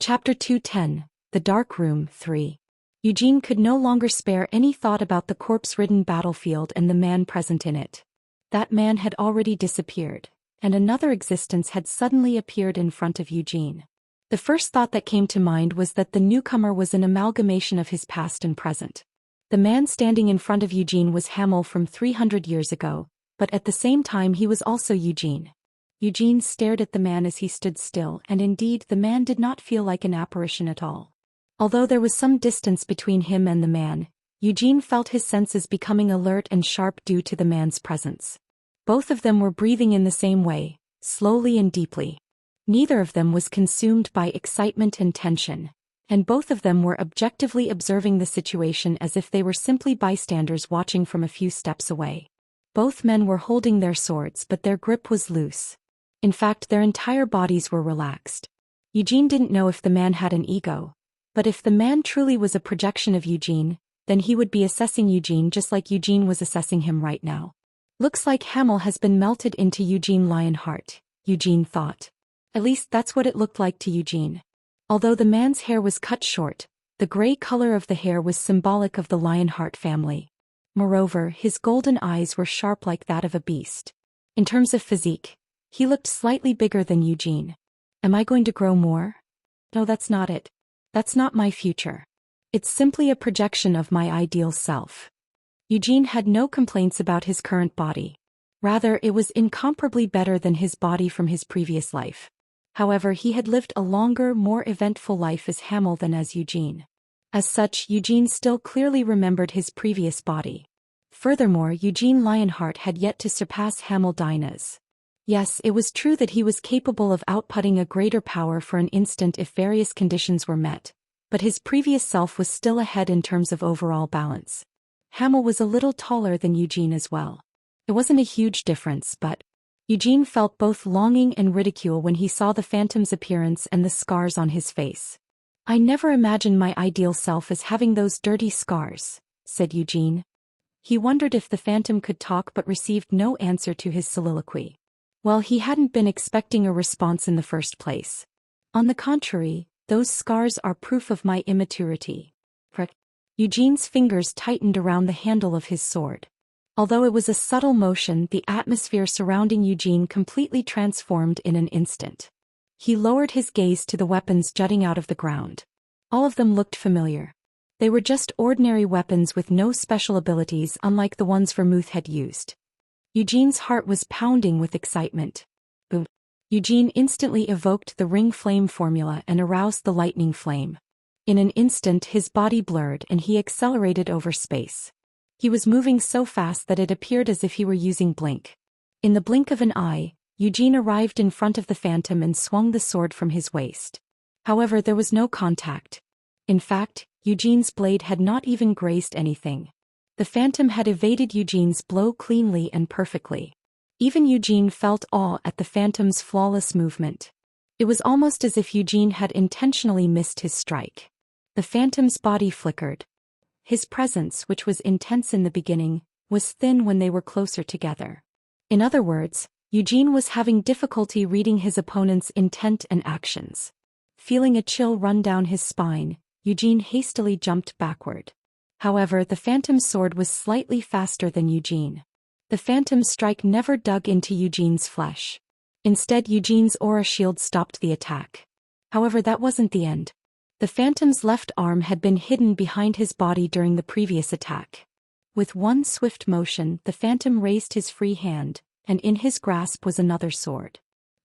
Chapter 210, The Dark Room 3. Eugene could no longer spare any thought about the corpse-ridden battlefield and the man present in it. That man had already disappeared, and another existence had suddenly appeared in front of Eugene. The first thought that came to mind was that the newcomer was an amalgamation of his past and present. The man standing in front of Eugene was Hamel from 300 years ago, but at the same time he was also Eugene. Eugene stared at the man as he stood still, and indeed the man did not feel like an apparition at all. Although there was some distance between him and the man, Eugene felt his senses becoming alert and sharp due to the man's presence. Both of them were breathing in the same way, slowly and deeply. Neither of them was consumed by excitement and tension, and both of them were objectively observing the situation as if they were simply bystanders watching from a few steps away. Both men were holding their swords, but their grip was loose. In fact, their entire bodies were relaxed. Eugene didn't know if the man had an ego, but if the man truly was a projection of Eugene, then he would be assessing Eugene just like Eugene was assessing him right now. Looks like Hamel has been melted into Eugene Lionheart, Eugene thought. At least that's what it looked like to Eugene. Although the man's hair was cut short, the gray color of the hair was symbolic of the Lionheart family. Moreover, his golden eyes were sharp like that of a beast. In terms of physique, he looked slightly bigger than Eugene. Am I going to grow more? No, that's not it. That's not my future. It's simply a projection of my ideal self. Eugene had no complaints about his current body. Rather, it was incomparably better than his body from his previous life. However, he had lived a longer, more eventful life as Hamel than as Eugene. As such, Eugene still clearly remembered his previous body. Furthermore, Eugene Lionheart had yet to surpass Hamel Dyna's. Yes, it was true that he was capable of outputting a greater power for an instant if various conditions were met, but his previous self was still ahead in terms of overall balance. Hamel was a little taller than Eugene as well. It wasn't a huge difference, but Eugene felt both longing and ridicule when he saw the phantom's appearance and the scars on his face. I never imagined my ideal self as having those dirty scars, said Eugene. He wondered if the phantom could talk but received no answer to his soliloquy. Well, he hadn't been expecting a response in the first place. On the contrary, those scars are proof of my immaturity. Eugene's fingers tightened around the handle of his sword. Although it was a subtle motion, the atmosphere surrounding Eugene completely transformed in an instant. He lowered his gaze to the weapons jutting out of the ground. All of them looked familiar. They were just ordinary weapons with no special abilities, unlike the ones Vermouth had used. Eugene's heart was pounding with excitement. Boom. Eugene instantly evoked the ring flame formula and aroused the lightning flame. In an instant his body blurred and he accelerated over space. He was moving so fast that it appeared as if he were using blink. In the blink of an eye, Eugene arrived in front of the phantom and swung the sword from his waist. However, there was no contact. In fact, Eugene's blade had not even grazed anything. The phantom had evaded Eugene's blow cleanly and perfectly. Even Eugene felt awe at the phantom's flawless movement. It was almost as if Eugene had intentionally missed his strike. The phantom's body flickered. His presence, which was intense in the beginning, was thin when they were closer together. In other words, Eugene was having difficulty reading his opponent's intent and actions. Feeling a chill run down his spine, Eugene hastily jumped backward. However, the phantom's sword was slightly faster than Eugene. The phantom's strike never dug into Eugene's flesh. Instead, Eugene's aura shield stopped the attack. However, that wasn't the end. The phantom's left arm had been hidden behind his body during the previous attack. With one swift motion, the phantom raised his free hand, and in his grasp was another sword.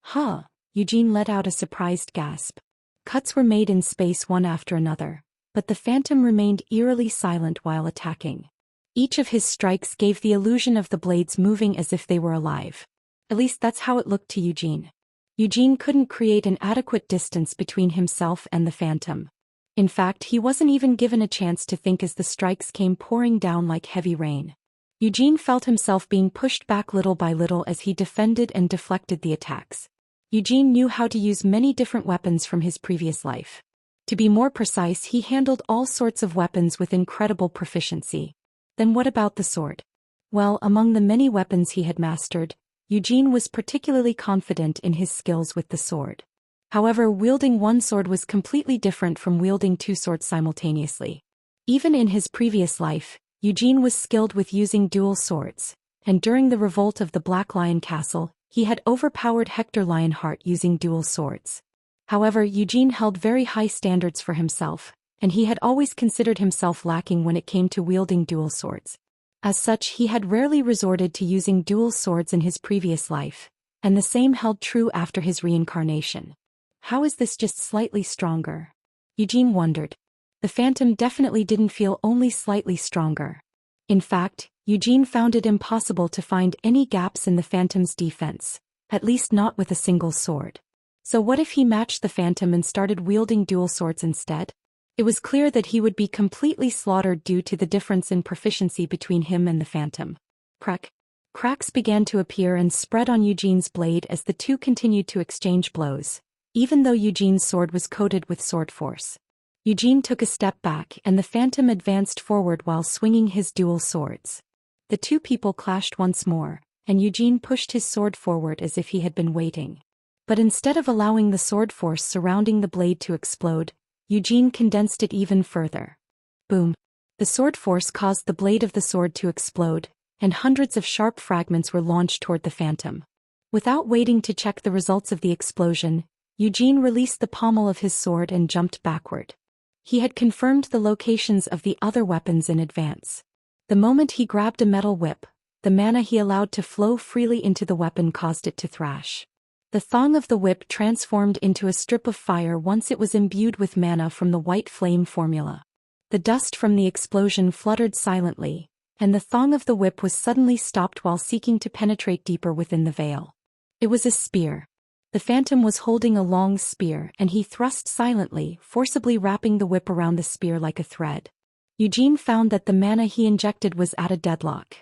Huh! Eugene let out a surprised gasp. Cuts were made in space one after another, but the phantom remained eerily silent while attacking. Each of his strikes gave the illusion of the blades moving as if they were alive. At least that's how it looked to Eugene. Eugene couldn't create an adequate distance between himself and the phantom. In fact, he wasn't even given a chance to think as the strikes came pouring down like heavy rain. Eugene felt himself being pushed back little by little as he defended and deflected the attacks. Eugene knew how to use many different weapons from his previous life. To be more precise, he handled all sorts of weapons with incredible proficiency. Then what about the sword? Well, among the many weapons he had mastered, Eugene was particularly confident in his skills with the sword. However, wielding one sword was completely different from wielding two swords simultaneously. Even in his previous life, Eugene was skilled with using dual swords, and during the revolt of the Black Lion Castle, he had overpowered Hector Lionheart using dual swords. However, Eugene held very high standards for himself, and he had always considered himself lacking when it came to wielding dual swords. As such, he had rarely resorted to using dual swords in his previous life, and the same held true after his reincarnation. How is this just slightly stronger? Eugene wondered. The Phantom definitely didn't feel only slightly stronger. In fact, Eugene found it impossible to find any gaps in the Phantom's defense, at least not with a single sword. So what if he matched the Phantom and started wielding dual swords instead? It was clear that he would be completely slaughtered due to the difference in proficiency between him and the Phantom. Crack. Cracks began to appear and spread on Eugene's blade as the two continued to exchange blows, even though Eugene's sword was coated with sword force. Eugene took a step back and the Phantom advanced forward while swinging his dual swords. The two people clashed once more, and Eugene pushed his sword forward as if he had been waiting. But instead of allowing the sword force surrounding the blade to explode, Eugene condensed it even further. Boom! The sword force caused the blade of the sword to explode, and hundreds of sharp fragments were launched toward the Phantom. Without waiting to check the results of the explosion, Eugene released the pommel of his sword and jumped backward. He had confirmed the locations of the other weapons in advance. The moment he grabbed a metal whip, the mana he allowed to flow freely into the weapon caused it to thrash. The thong of the whip transformed into a strip of fire once it was imbued with mana from the white flame formula. The dust from the explosion fluttered silently, and the thong of the whip was suddenly stopped while seeking to penetrate deeper within the veil. It was a spear. The Phantom was holding a long spear and he thrust silently, forcibly wrapping the whip around the spear like a thread. Eugene found that the mana he injected was at a deadlock.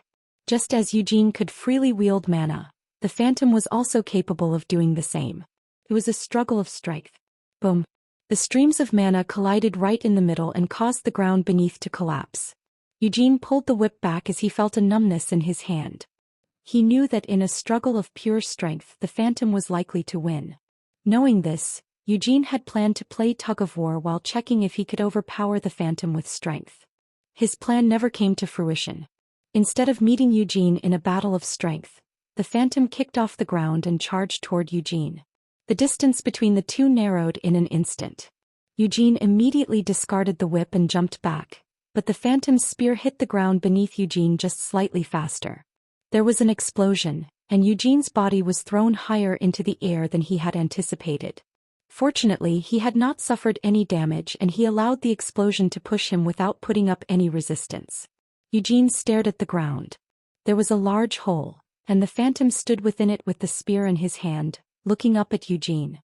Just as Eugene could freely wield mana, the Phantom was also capable of doing the same. It was a struggle of strength. Boom! The streams of mana collided right in the middle and caused the ground beneath to collapse. Eugene pulled the whip back as he felt a numbness in his hand. He knew that in a struggle of pure strength the Phantom was likely to win. Knowing this, Eugene had planned to play tug-of-war while checking if he could overpower the Phantom with strength. His plan never came to fruition. Instead of meeting Eugene in a battle of strength, the Phantom kicked off the ground and charged toward Eugene. The distance between the two narrowed in an instant. Eugene immediately discarded the whip and jumped back, but the Phantom's spear hit the ground beneath Eugene just slightly faster. There was an explosion, and Eugene's body was thrown higher into the air than he had anticipated. Fortunately, he had not suffered any damage and he allowed the explosion to push him without putting up any resistance. Eugene stared at the ground. There was a large hole, and the Phantom stood within it with the spear in his hand, looking up at Eugene.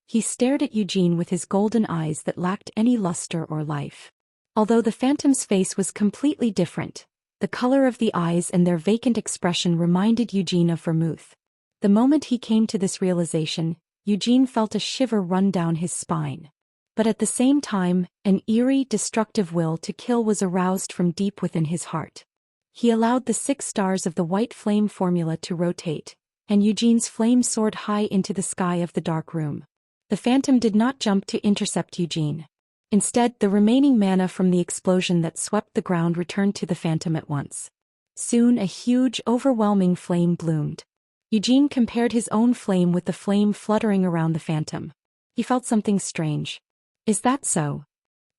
He stared at Eugene with his golden eyes that lacked any luster or life. Although the Phantom's face was completely different, the color of the eyes and their vacant expression reminded Eugene of vermouth. The moment he came to this realization, Eugene felt a shiver run down his spine. But at the same time, an eerie, destructive will to kill was aroused from deep within his heart. He allowed the 6 stars of the white flame formula to rotate, and Eugene's flame soared high into the sky of the dark room. The Phantom did not jump to intercept Eugene. Instead, the remaining mana from the explosion that swept the ground returned to the Phantom at once. Soon a huge, overwhelming flame bloomed. Eugene compared his own flame with the flame fluttering around the Phantom. He felt something strange. Is that so?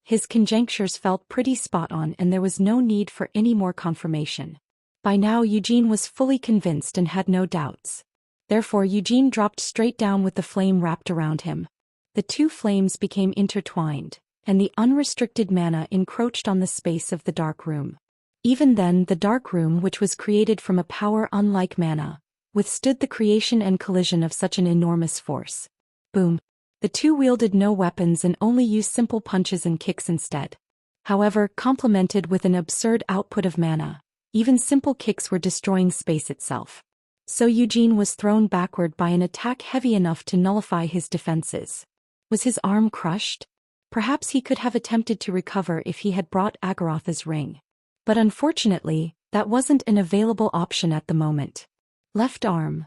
His conjectures felt pretty spot on and there was no need for any more confirmation. By now Eugene was fully convinced and had no doubts. Therefore Eugene dropped straight down with the flame wrapped around him. The two flames became intertwined, and the unrestricted mana encroached on the space of the dark room. Even then the dark room, which was created from a power unlike mana, withstood the creation and collision of such an enormous force. Boom! The two wielded no weapons and only used simple punches and kicks instead. However, complemented with an absurd output of mana, even simple kicks were destroying space itself. So Eugene was thrown backward by an attack heavy enough to nullify his defenses. Was his arm crushed? Perhaps he could have attempted to recover if he had brought Agarotha's ring. But unfortunately, that wasn't an available option at the moment. Left arm.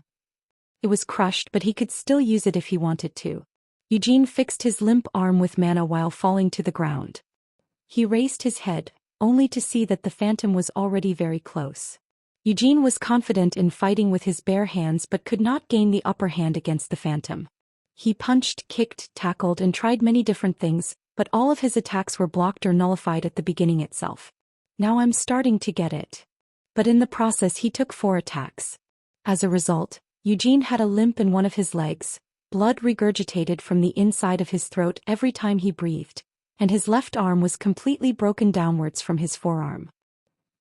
It was crushed, but he could still use it if he wanted to. Eugene fixed his limp arm with mana while falling to the ground. He raised his head, only to see that the phantom was already very close. Eugene was confident in fighting with his bare hands but could not gain the upper hand against the phantom. He punched, kicked, tackled and tried many different things, but all of his attacks were blocked or nullified at the beginning itself. Now I'm starting to get it. But in the process he took 4 attacks. As a result, Eugene had a limp in one of his legs, blood regurgitated from the inside of his throat every time he breathed, and his left arm was completely broken downwards from his forearm.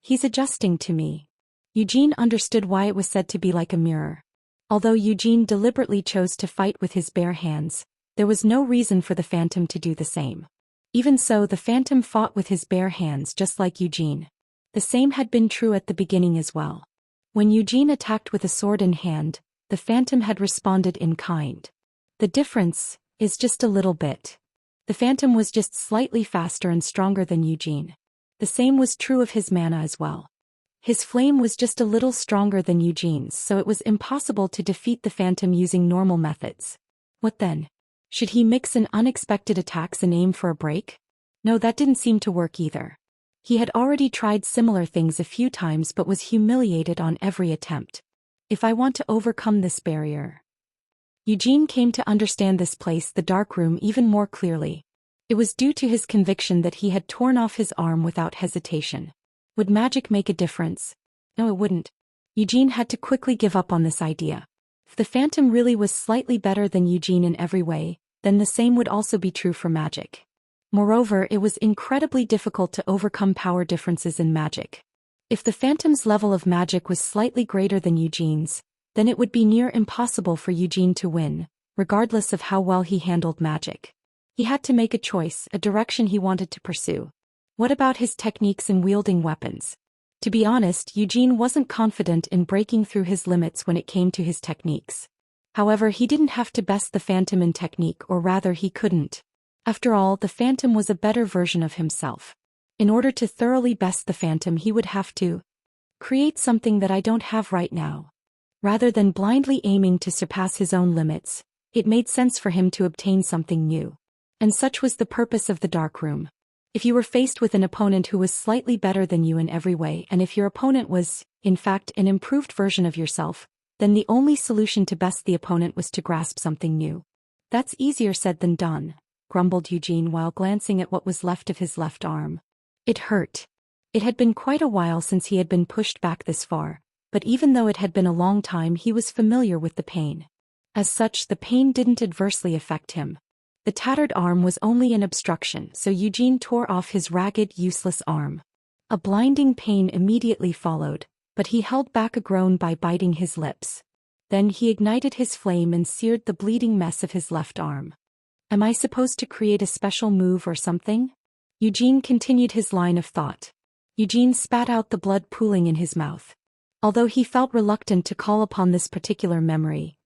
He's adjusting to me. Eugene understood why it was said to be like a mirror. Although Eugene deliberately chose to fight with his bare hands, there was no reason for the phantom to do the same. Even so, the phantom fought with his bare hands just like Eugene. The same had been true at the beginning as well. When Eugene attacked with a sword in hand, the phantom had responded in kind. The difference is just a little bit. The phantom was just slightly faster and stronger than Eugene. The same was true of his mana as well. His flame was just a little stronger than Eugene's, so it was impossible to defeat the phantom using normal methods. What then? Should he mix in unexpected attacks and aim for a break? No, that didn't seem to work either. He had already tried similar things a few times but was humiliated on every attempt. If I want to overcome this barrier. Eugene came to understand this place, the dark room, even more clearly. It was due to his conviction that he had torn off his arm without hesitation. Would magic make a difference? No, it wouldn't. Eugene had to quickly give up on this idea. If the phantom really was slightly better than Eugene in every way, then the same would also be true for magic. Moreover, it was incredibly difficult to overcome power differences in magic. If the phantom's level of magic was slightly greater than Eugene's, then it would be near impossible for Eugene to win, regardless of how well he handled magic. He had to make a choice, a direction he wanted to pursue. What about his techniques in wielding weapons? To be honest, Eugene wasn't confident in breaking through his limits when it came to his techniques. However, he didn't have to best the phantom in technique, or rather he couldn't. After all, the phantom was a better version of himself. In order to thoroughly best the phantom, he would have to create something that I don't have right now. Rather than blindly aiming to surpass his own limits, it made sense for him to obtain something new. And such was the purpose of the dark room. If you were faced with an opponent who was slightly better than you in every way, and if your opponent was, in fact, an improved version of yourself, then the only solution to best the opponent was to grasp something new. That's easier said than done, grumbled Eugene while glancing at what was left of his left arm. It hurt. It had been quite a while since he had been pushed back this far, but even though it had been a long time, he was familiar with the pain. As such, the pain didn't adversely affect him. The tattered arm was only an obstruction, so Eugene tore off his ragged, useless arm. A blinding pain immediately followed, but he held back a groan by biting his lips. Then he ignited his flame and seared the bleeding mess of his left arm. Am I supposed to create a special move or something? Eugene continued his line of thought. Eugene spat out the blood pooling in his mouth. Although he felt reluctant to call upon this particular memory,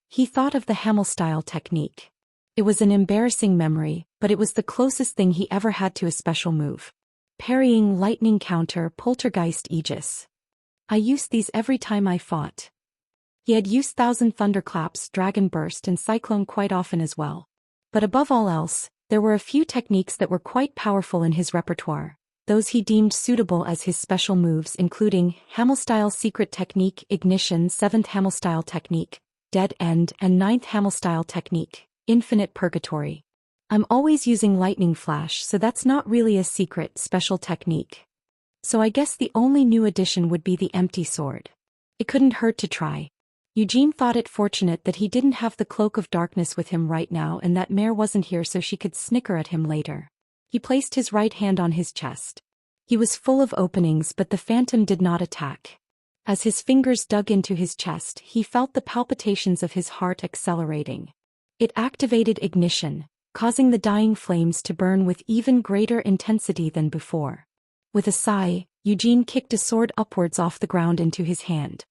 he thought of the Hamel-style technique. It was an embarrassing memory, but it was the closest thing he ever had to a special move. Parrying, lightning counter, poltergeist, aegis. I used these every time I fought. He had used Thousand Thunderclaps, Dragon Burst and Cyclone quite often as well. But above all else, there were a few techniques that were quite powerful in his repertoire. Those he deemed suitable as his special moves, including Hamel-style secret technique, ignition, 7th Hamel-style technique, dead end, and 9th Hamel-style technique, infinite purgatory. I'm always using lightning flash, so that's not really a secret, special technique. So I guess the only new addition would be the empty sword. It couldn't hurt to try. Eugene thought it fortunate that he didn't have the cloak of darkness with him right now and that Mare wasn't here so she could snicker at him later. He placed his right hand on his chest. He was full of openings, but the phantom did not attack. As his fingers dug into his chest, he felt the palpitations of his heart accelerating. It activated ignition, causing the dying flames to burn with even greater intensity than before. With a sigh, Eugene kicked a sword upwards off the ground into his hand.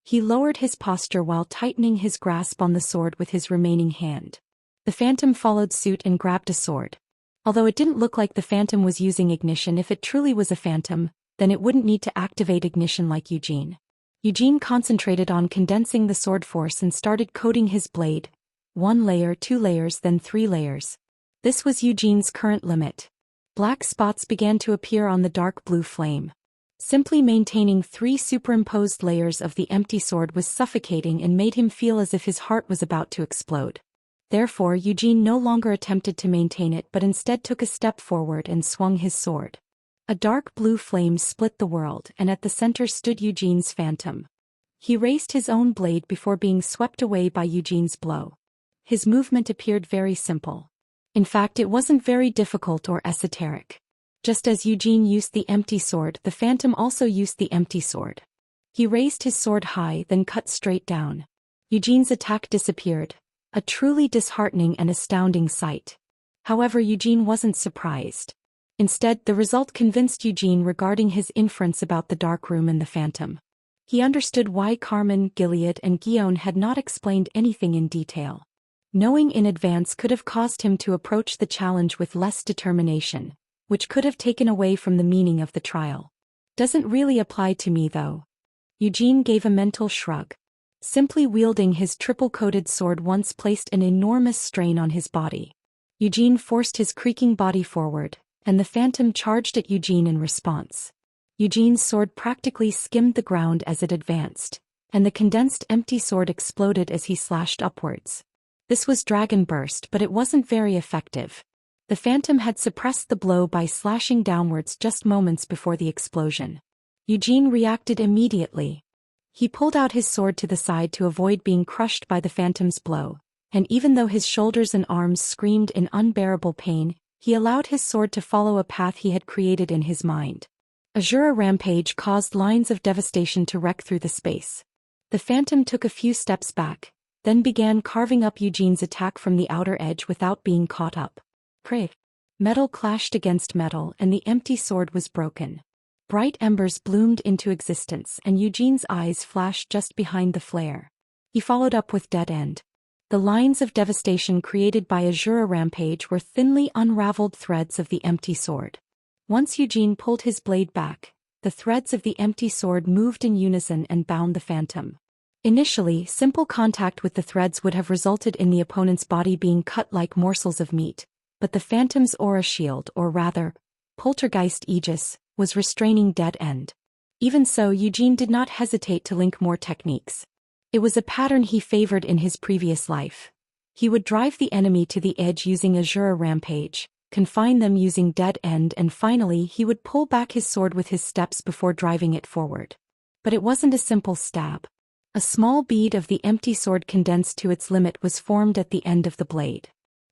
He lowered his posture while tightening his grasp on the sword with his remaining hand. The phantom followed suit and grabbed a sword. Although it didn't look like the phantom was using ignition, if it truly was a phantom, then it wouldn't need to activate ignition like Eugene. Eugene concentrated on condensing the sword force and started coating his blade, 1 layer, 2 layers, then 3 layers. This was Eugene's current limit. Black spots began to appear on the dark blue flame. Simply maintaining 3 superimposed layers of the empty sword was suffocating and made him feel as if his heart was about to explode. Therefore, Eugene no longer attempted to maintain it but instead took a step forward and swung his sword. A dark blue flame split the world, and at the center stood Eugene's phantom. He raised his own blade before being swept away by Eugene's blow. His movement appeared very simple. In fact, it wasn't very difficult or esoteric. Just as Eugene used the empty sword, the phantom also used the empty sword. He raised his sword high, then cut straight down. Eugene's attack disappeared, a truly disheartening and astounding sight. However, Eugene wasn't surprised. Instead, the result convinced Eugene regarding his inference about the dark room and the phantom. He understood why Carmen, Gilead, and Guillaume had not explained anything in detail. Knowing in advance could have caused him to approach the challenge with less determination, which could have taken away from the meaning of the trial. Doesn't really apply to me though. Eugene gave a mental shrug. Simply wielding his triple-coated sword once placed an enormous strain on his body. Eugene forced his creaking body forward, and the phantom charged at Eugene in response. Eugene's sword practically skimmed the ground as it advanced, and the condensed empty sword exploded as he slashed upwards. This was Dragon Burst, but it wasn't very effective. The phantom had suppressed the blow by slashing downwards just moments before the explosion. Eugene reacted immediately. He pulled out his sword to the side to avoid being crushed by the phantom's blow, and even though his shoulders and arms screamed in unbearable pain, he allowed his sword to follow a path he had created in his mind. Azura Rampage caused lines of devastation to wreck through the space. The phantom took a few steps back, then began carving up Eugene's attack from the outer edge without being caught up. Crack! Metal clashed against metal and the empty sword was broken. Bright embers bloomed into existence and Eugene's eyes flashed just behind the flare. He followed up with Dead End. The lines of devastation created by Azura Rampage were thinly unraveled threads of the empty sword. Once Eugene pulled his blade back, the threads of the empty sword moved in unison and bound the phantom. Initially, simple contact with the threads would have resulted in the opponent's body being cut like morsels of meat, but the phantom's aura shield, or rather, poltergeist aegis, was restraining Dead End. Even so, Eugene did not hesitate to link more techniques. It was a pattern he favored in his previous life. He would drive the enemy to the edge using Azura Rampage, confine them using Dead End, and finally he would pull back his sword with his steps before driving it forward. But it wasn't a simple stab. A small bead of the empty sword condensed to its limit was formed at the end of the blade.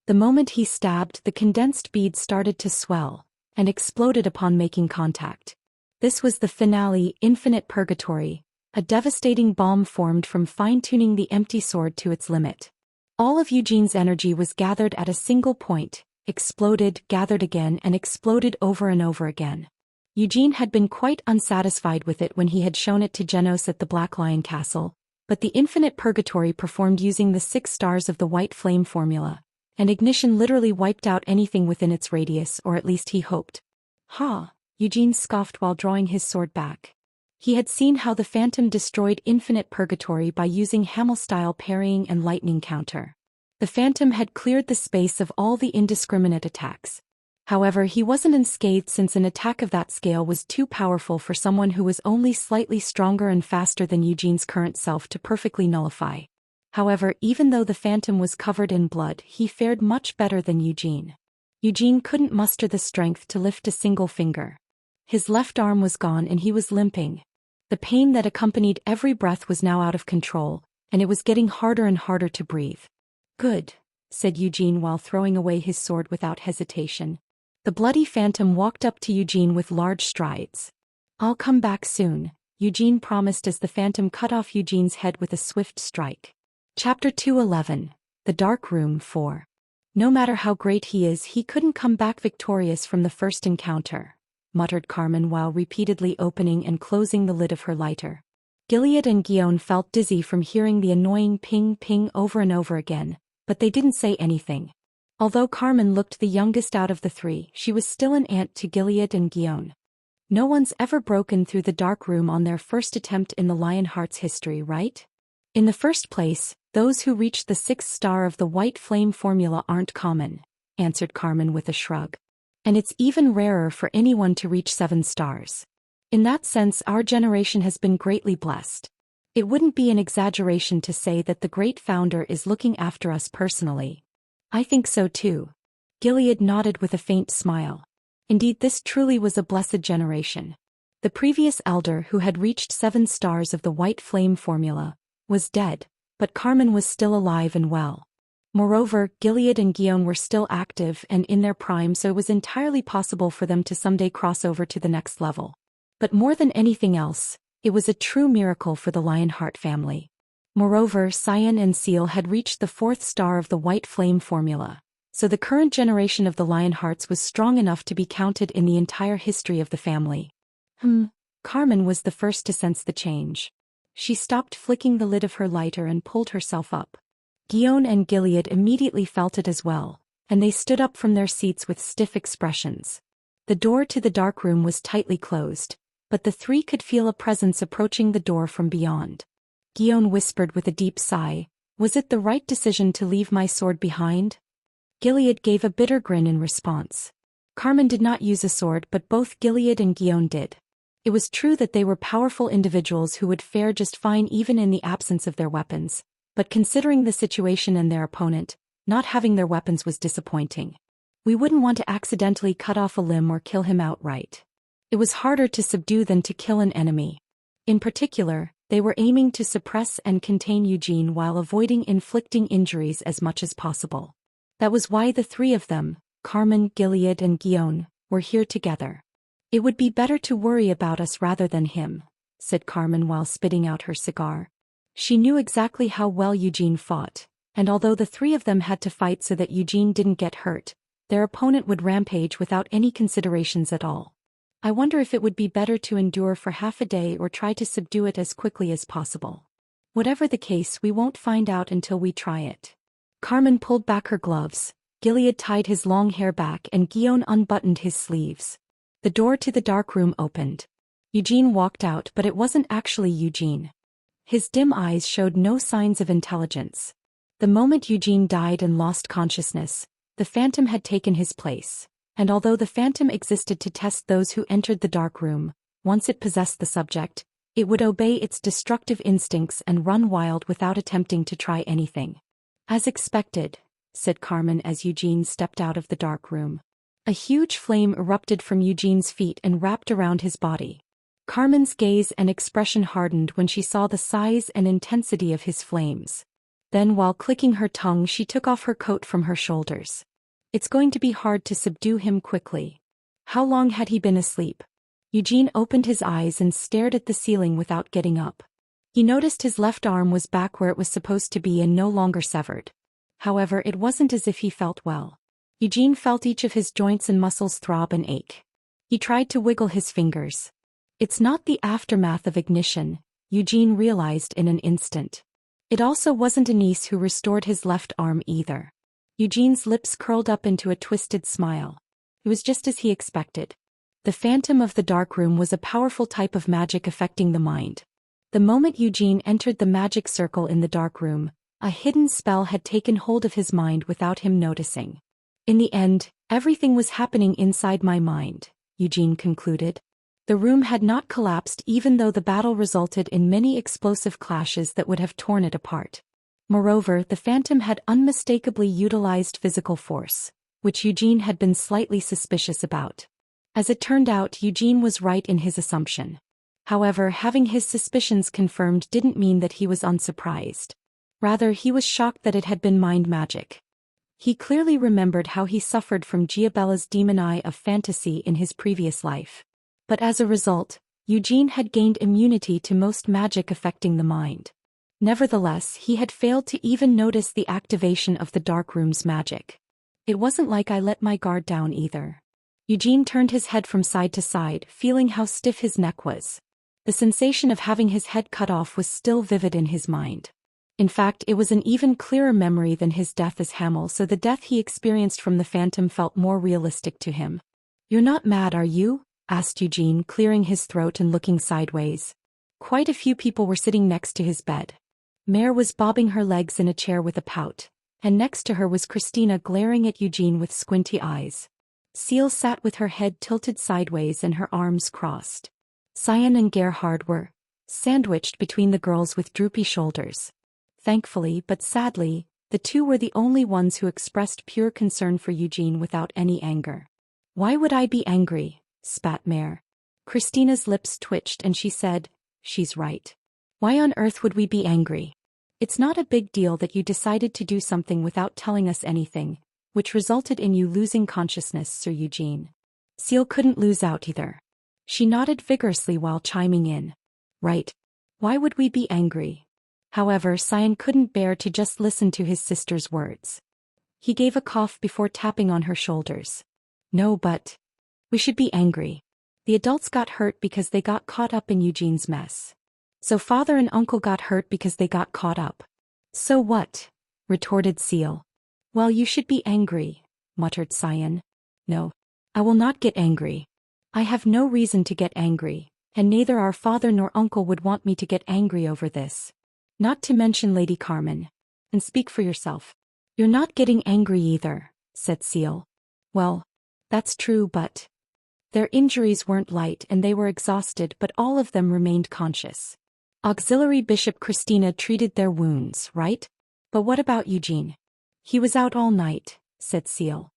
The moment he stabbed, the condensed bead started to swell, and exploded upon making contact. This was the finale, Infinite Purgatory, a devastating bomb formed from fine-tuning the empty sword to its limit. All of Eugene's energy was gathered at a single point, exploded, gathered again, and exploded over and over again. Eugene had been quite unsatisfied with it when he had shown it to Genos at the Black Lion Castle, but the Infinite Purgatory performed using the 6 stars of the White Flame formula, and ignition literally wiped out anything within its radius, or at least he hoped. Ha! Eugene scoffed while drawing his sword back. He had seen how the phantom destroyed Infinite Purgatory by using Hamel-style parrying and lightning counter. The phantom had cleared the space of all the indiscriminate attacks. However, he wasn't unscathed since an attack of that scale was too powerful for someone who was only slightly stronger and faster than Eugene's current self to perfectly nullify. However, even though the phantom was covered in blood, he fared much better than Eugene. Eugene couldn't muster the strength to lift a single finger. His left arm was gone and he was limping. The pain that accompanied every breath was now out of control, and it was getting harder and harder to breathe. Good, said Eugene while throwing away his sword without hesitation. The bloody phantom walked up to Eugene with large strides. I'll come back soon, Eugene promised as the phantom cut off Eugene's head with a swift strike. Chapter 211, The Dark Room 4. No matter how great he is, he couldn't come back victorious from the first encounter, muttered Carmen while repeatedly opening and closing the lid of her lighter. Gilead and Guillaume felt dizzy from hearing the annoying ping-ping over and over again, but they didn't say anything. Although Carmen looked the youngest out of the 3, she was still an aunt to Gilead and Guillaume. No one's ever broken through the dark room on their first attempt in the Lionheart's history, right? In the first place, Those who reach the 6th star of the white flame formula aren't common, answered Carmen with a shrug. And it's even rarer for anyone to reach 7 stars. In that sense, our generation has been greatly blessed. It wouldn't be an exaggeration to say that the great founder is looking after us personally. I think so too. Gilead nodded with a faint smile. Indeed, this truly was a blessed generation. The previous elder who had reached 7 stars of the white flame formula was dead, but Carmen was still alive and well. Moreover, Gilead and Guion were still active and in their prime, so it was entirely possible for them to someday cross over to the next level. But more than anything else, it was a true miracle for the Lionheart family. Moreover, Cyan and Seal had reached the 4th star of the white flame formula, so the current generation of the Lionhearts was strong enough to be counted in the entire history of the family. Carmen was the first to sense the change. She stopped flicking the lid of her lighter and pulled herself up. Guion and Gilead immediately felt it as well, and they stood up from their seats with stiff expressions. The door to the dark room was tightly closed, but the three could feel a presence approaching the door from beyond. Guion whispered with a deep sigh, "Was it the right decision to leave my sword behind?" Gilead gave a bitter grin in response. Carmen did not use a sword, but both Gilead and Guion did. It was true that they were powerful individuals who would fare just fine even in the absence of their weapons, but considering the situation and their opponent, not having their weapons was disappointing. We wouldn't want to accidentally cut off a limb or kill him outright. It was harder to subdue than to kill an enemy. In particular, they were aiming to suppress and contain Eugene while avoiding inflicting injuries as much as possible. That was why the three of them, Carmen, Gilead and Guion, were here together. "It would be better to worry about us rather than him," said Carmen while spitting out her cigar. She knew exactly how well Eugene fought, and although the three of them had to fight so that Eugene didn't get hurt, their opponent would rampage without any considerations at all. "I wonder if it would be better to endure for half a day or try to subdue it as quickly as possible. Whatever the case, we won't find out until we try it." Carmen pulled back her gloves, Gilead tied his long hair back and Guion unbuttoned his sleeves. The door to the dark room opened. Eugene walked out, but it wasn't actually Eugene. His dim eyes showed no signs of intelligence. The moment Eugene died and lost consciousness, the phantom had taken his place, and although the phantom existed to test those who entered the dark room, once it possessed the subject, it would obey its destructive instincts and run wild without attempting to try anything. "As expected," said Carmen as Eugene stepped out of the dark room. A huge flame erupted from Eugene's feet and wrapped around his body. Carmen's gaze and expression hardened when she saw the size and intensity of his flames. Then, while clicking her tongue, she took off her coat from her shoulders. "It's going to be hard to subdue him quickly." How long had he been asleep? Eugene opened his eyes and stared at the ceiling without getting up. He noticed his left arm was back where it was supposed to be and no longer severed. However, it wasn't as if he felt well. Eugene felt each of his joints and muscles throb and ache. He tried to wiggle his fingers. It's not the aftermath of ignition, Eugene realized in an instant. It also wasn't Anise who restored his left arm either. Eugene's lips curled up into a twisted smile. It was just as he expected. The phantom of the darkroom was a powerful type of magic affecting the mind. The moment Eugene entered the magic circle in the darkroom, a hidden spell had taken hold of his mind without him noticing. "In the end, everything was happening inside my mind," Eugene concluded. The room had not collapsed even though the battle resulted in many explosive clashes that would have torn it apart. Moreover, the phantom had unmistakably utilized physical force, which Eugene had been slightly suspicious about. As it turned out, Eugene was right in his assumption. However, having his suspicions confirmed didn't mean that he was unsurprised. Rather, he was shocked that it had been mind magic. He clearly remembered how he suffered from Giabella's demon eye of fantasy in his previous life. But as a result, Eugene had gained immunity to most magic affecting the mind. Nevertheless, he had failed to even notice the activation of the darkroom's magic. "It wasn't like I let my guard down either." Eugene turned his head from side to side, feeling how stiff his neck was. The sensation of having his head cut off was still vivid in his mind. In fact, it was an even clearer memory than his death as Hamel, so the death he experienced from the phantom felt more realistic to him. "You're not mad, are you?" asked Eugene, clearing his throat and looking sideways. Quite a few people were sitting next to his bed. Mare was bobbing her legs in a chair with a pout, and next to her was Christina glaring at Eugene with squinty eyes. Seal sat with her head tilted sideways and her arms crossed. Cyan and Gerhard were sandwiched between the girls with droopy shoulders. Thankfully but sadly, the two were the only ones who expressed pure concern for Eugene without any anger. "Why would I be angry?" spat Mare. Christina's lips twitched and she said, "She's right. Why on earth would we be angry? It's not a big deal that you decided to do something without telling us anything, which resulted in you losing consciousness, Sir Eugene." Seal couldn't lose out either. She nodded vigorously while chiming in. "Right. Why would we be angry?" However, Cyan couldn't bear to just listen to his sister's words. He gave a cough before tapping on her shoulders. "No, but we should be angry. The adults got hurt because they got caught up in Eugene's mess. So father and uncle got hurt because they got caught up." "So what?" retorted Seal. "Well, you should be angry," muttered Cyan. "No. I will not get angry. I have no reason to get angry, and neither our father nor uncle would want me to get angry over this. Not to mention Lady Carmen. And speak for yourself." "You're not getting angry either," said Seal. "Well, that's true, but their injuries weren't light and they were exhausted, but all of them remained conscious. Auxiliary Bishop Christina treated their wounds, right? But what about Eugene?" "He was out all night," said Seal.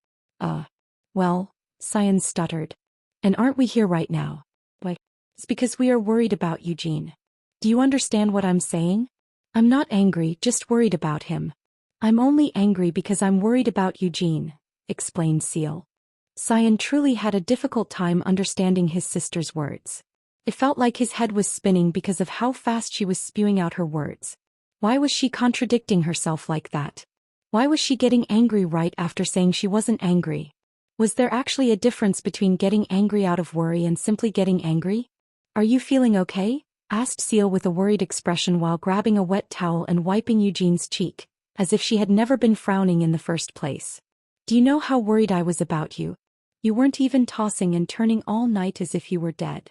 Well," Cyan stuttered. "And aren't we here right now? Why, it's because we are worried about Eugene. Do you understand what I'm saying? I'm not angry, just worried about him." "I'm only angry because I'm worried about Eugene," explained Seal. Cyan truly had a difficult time understanding his sister's words. It felt like his head was spinning because of how fast she was spewing out her words. Why was she contradicting herself like that? Why was she getting angry right after saying she wasn't angry? Was there actually a difference between getting angry out of worry and simply getting angry? "Are you feeling okay?" asked Seal with a worried expression while grabbing a wet towel and wiping Eugene's cheek, as if she had never been frowning in the first place. "Do you know how worried I was about you? You weren't even tossing and turning all night as if you were dead."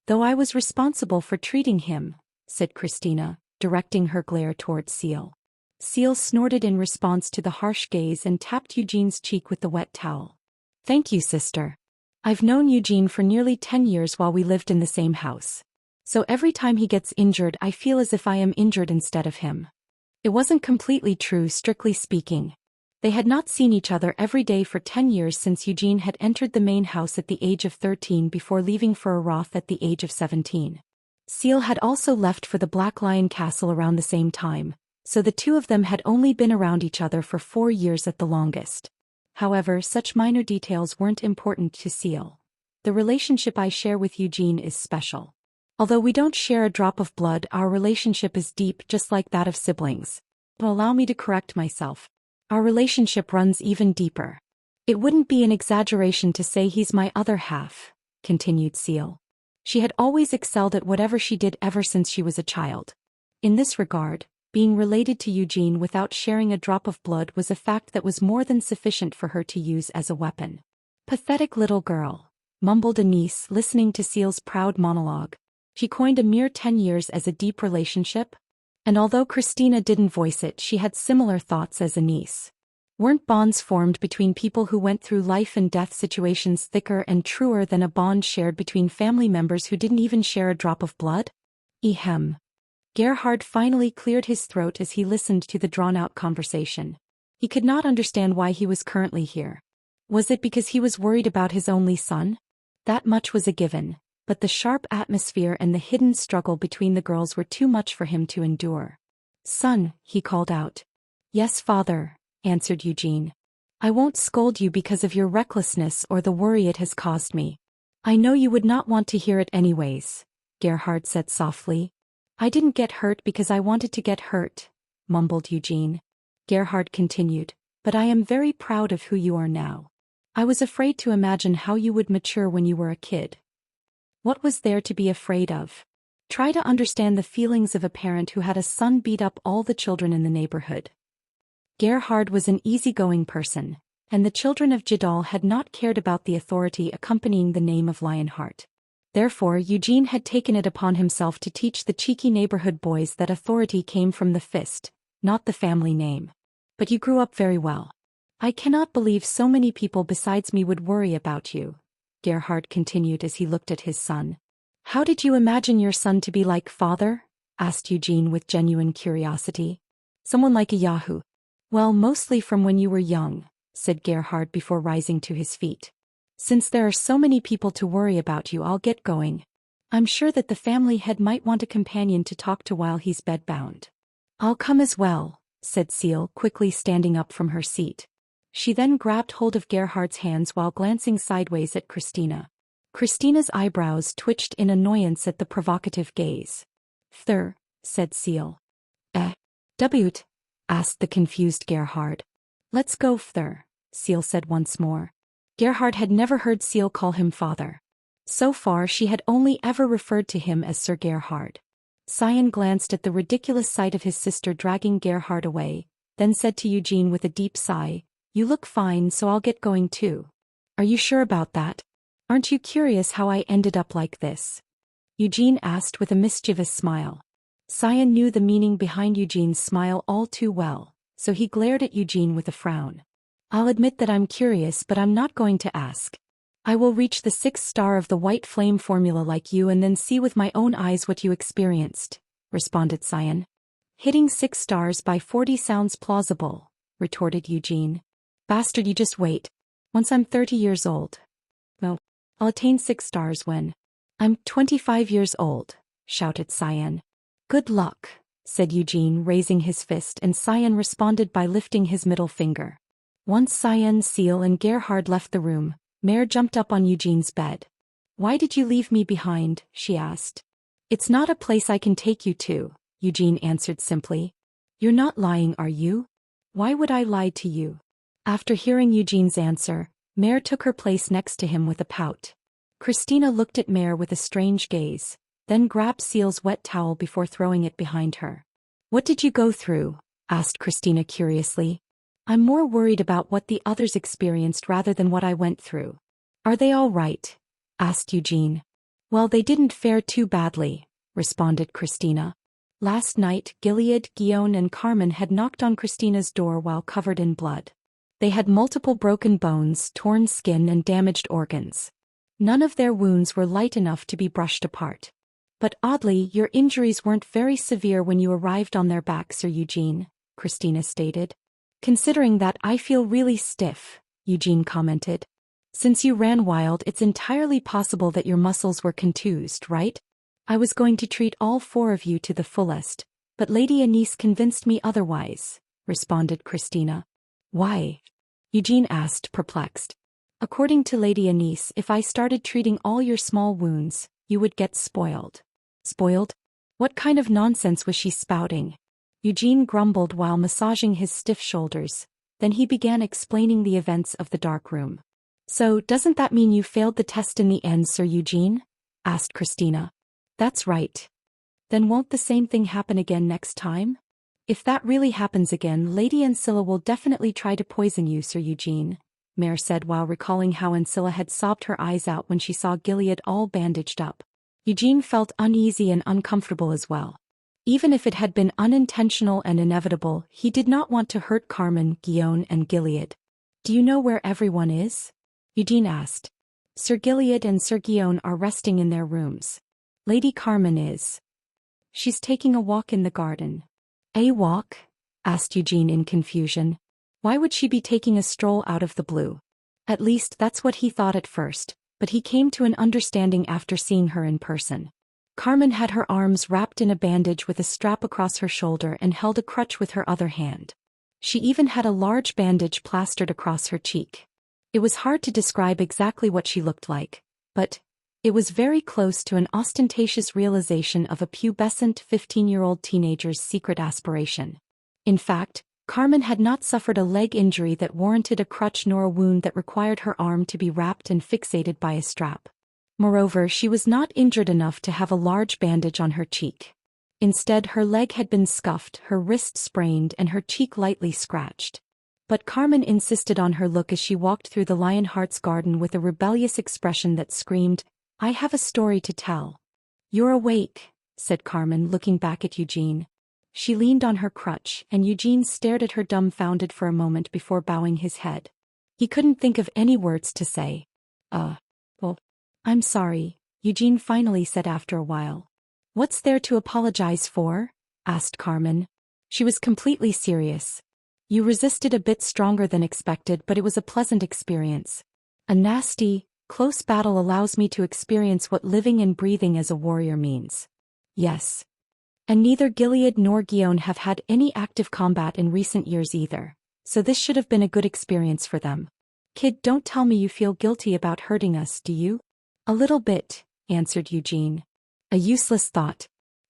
"Though I was responsible for treating him," said Christina, directing her glare toward Seal. Seal snorted in response to the harsh gaze and tapped Eugene's cheek with the wet towel. "Thank you, sister. I've known Eugene for nearly 10 years while we lived in the same house. So every time he gets injured I feel as if I am injured instead of him." It wasn't completely true, strictly speaking. They had not seen each other every day for 10 years since Eugene had entered the main house at the age of 13 before leaving for Aroth at the age of 17. Seal had also left for the Black Lion Castle around the same time, so the two of them had only been around each other for 4 years at the longest. However, such minor details weren't important to Seal. "The relationship I share with Eugene is special. Although we don't share a drop of blood, our relationship is deep, just like that of siblings. Allow me to correct myself. Our relationship runs even deeper. It wouldn't be an exaggeration to say he's my other half," continued Seal. She had always excelled at whatever she did ever since she was a child. In this regard, being related to Eugene without sharing a drop of blood was a fact that was more than sufficient for her to use as a weapon. "Pathetic little girl," mumbled Anise, listening to Seal's proud monologue. She coined a mere 10 years as a deep relationship? And although Christina didn't voice it, she had similar thoughts as Anise. Weren't bonds formed between people who went through life and death situations thicker and truer than a bond shared between family members who didn't even share a drop of blood? Ehem. Gerhard finally cleared his throat as he listened to the drawn-out conversation. He could not understand why he was currently here. Was it because he was worried about his only son? That much was a given. But the sharp atmosphere and the hidden struggle between the girls were too much for him to endure. "Son," he called out. "Yes, father," answered Eugene. "I won't scold you because of your recklessness or the worry it has caused me. I know you would not want to hear it anyways," Gerhard said softly. "I didn't get hurt because I wanted to get hurt," mumbled Eugene. Gerhard continued, "But I am very proud of who you are now. I was afraid to imagine how you would mature when you were a kid." What was there to be afraid of? Try to understand the feelings of a parent who had a son beat up all the children in the neighborhood. Gerhard was an easygoing person, and the children of Jidal had not cared about the authority accompanying the name of Lionheart. Therefore, Eugene had taken it upon himself to teach the cheeky neighborhood boys that authority came from the fist, not the family name. But you grew up very well. I cannot believe so many people besides me would worry about you, Gerhard continued as he looked at his son. How did you imagine your son to be like, father? Asked Eugene with genuine curiosity. Someone like a Yahoo. Well, mostly from when you were young, said Gerhard before rising to his feet. Since there are so many people to worry about you, I'll get going. I'm sure that the family head might want a companion to talk to while he's bedbound. I'll come as well, said Seal, quickly standing up from her seat. She then grabbed hold of Gerhard's hands while glancing sideways at Christina. Christina's eyebrows twitched in annoyance at the provocative gaze. Thur, said Seal. W't? Asked the confused Gerhard. Let's go, Thur, Seal said once more. Gerhard had never heard Seal call him father. So far she had only ever referred to him as Sir Gerhard. Cyan glanced at the ridiculous sight of his sister dragging Gerhard away, then said to Eugene with a deep sigh, You look fine, so I'll get going too. Are you sure about that? Aren't you curious how I ended up like this? Eugene asked with a mischievous smile. Cyan knew the meaning behind Eugene's smile all too well, so he glared at Eugene with a frown. I'll admit that I'm curious, but I'm not going to ask. I will reach the 6th star of the white flame formula like you and then see with my own eyes what you experienced, responded Cyan. Hitting 6 stars by 40 sounds plausible, retorted Eugene. Bastard, you just wait. Once I'm 30 years old. Well, I'll attain 6 stars when I'm 25 years old, shouted Cyan. Good luck, said Eugene, raising his fist, and Cyan responded by lifting his middle finger. Once Cyan, Seal, and Gerhard left the room, Mare jumped up on Eugene's bed. Why did you leave me behind? She asked. It's not a place I can take you to, Eugene answered simply. You're not lying, are you? Why would I lie to you? After hearing Eugene's answer, Mare took her place next to him with a pout. Christina looked at Mare with a strange gaze, then grabbed Seal's wet towel before throwing it behind her. What did you go through? Asked Christina curiously. I'm more worried about what the others experienced rather than what I went through. Are they all right? Asked Eugene. Well, they didn't fare too badly, responded Christina. Last night, Gilead, Guillaume, and Carmen had knocked on Christina's door while covered in blood. They had multiple broken bones, torn skin, and damaged organs. None of their wounds were light enough to be brushed apart. But oddly, your injuries weren't very severe when you arrived on their backs, Sir Eugene, Christina stated. Considering that, I feel really stiff, Eugene commented. Since you ran wild, it's entirely possible that your muscles were contused, right? I was going to treat all 4 of you to the fullest, but Lady Anise convinced me otherwise, responded Christina. Why? Eugene asked, perplexed. According to Lady Anise, if I started treating all your small wounds, you would get spoiled. Spoiled? What kind of nonsense was she spouting? Eugene grumbled while massaging his stiff shoulders, then he began explaining the events of the dark room. So, doesn't that mean you failed the test in the end, Sir Eugene? Asked Christina. That's right. Then won't the same thing happen again next time? If that really happens again, Lady Ancilla will definitely try to poison you, Sir Eugene, Mare said while recalling how Ancilla had sobbed her eyes out when she saw Gilead all bandaged up. Eugene felt uneasy and uncomfortable as well. Even if it had been unintentional and inevitable, he did not want to hurt Carmen, Guillaume, and Gilead. Do you know where everyone is? Eugene asked. Sir Gilead and Sir Guillaume are resting in their rooms. Lady Carmen is. She's taking a walk in the garden. A walk? Asked Eugene in confusion. Why would she be taking a stroll out of the blue? At least that's what he thought at first, but he came to an understanding after seeing her in person. Carmen had her arms wrapped in a bandage with a strap across her shoulder and held a crutch with her other hand. She even had a large bandage plastered across her cheek. It was hard to describe exactly what she looked like, but it was very close to an ostentatious realization of a pubescent 15-year-old teenager's secret aspiration. In fact, Carmen had not suffered a leg injury that warranted a crutch nor a wound that required her arm to be wrapped and fixated by a strap. Moreover, she was not injured enough to have a large bandage on her cheek. Instead, her leg had been scuffed, her wrist sprained, and her cheek lightly scratched. But Carmen insisted on her look as she walked through the Lionheart's garden with a rebellious expression that screamed, I have a story to tell. You're awake, said Carmen, looking back at Eugene. She leaned on her crutch, and Eugene stared at her dumbfounded for a moment before bowing his head. He couldn't think of any words to say. Well, I'm sorry, Eugene finally said after a while. What's there to apologize for? Asked Carmen. She was completely serious. You resisted a bit stronger than expected, but it was a pleasant experience. A nasty, close battle allows me to experience what living and breathing as a warrior means. Yes. And neither Gilead nor Guion have had any active combat in recent years either, so this should have been a good experience for them. Kid, don't tell me you feel guilty about hurting us, do you? A little bit, answered Eugene. A useless thought.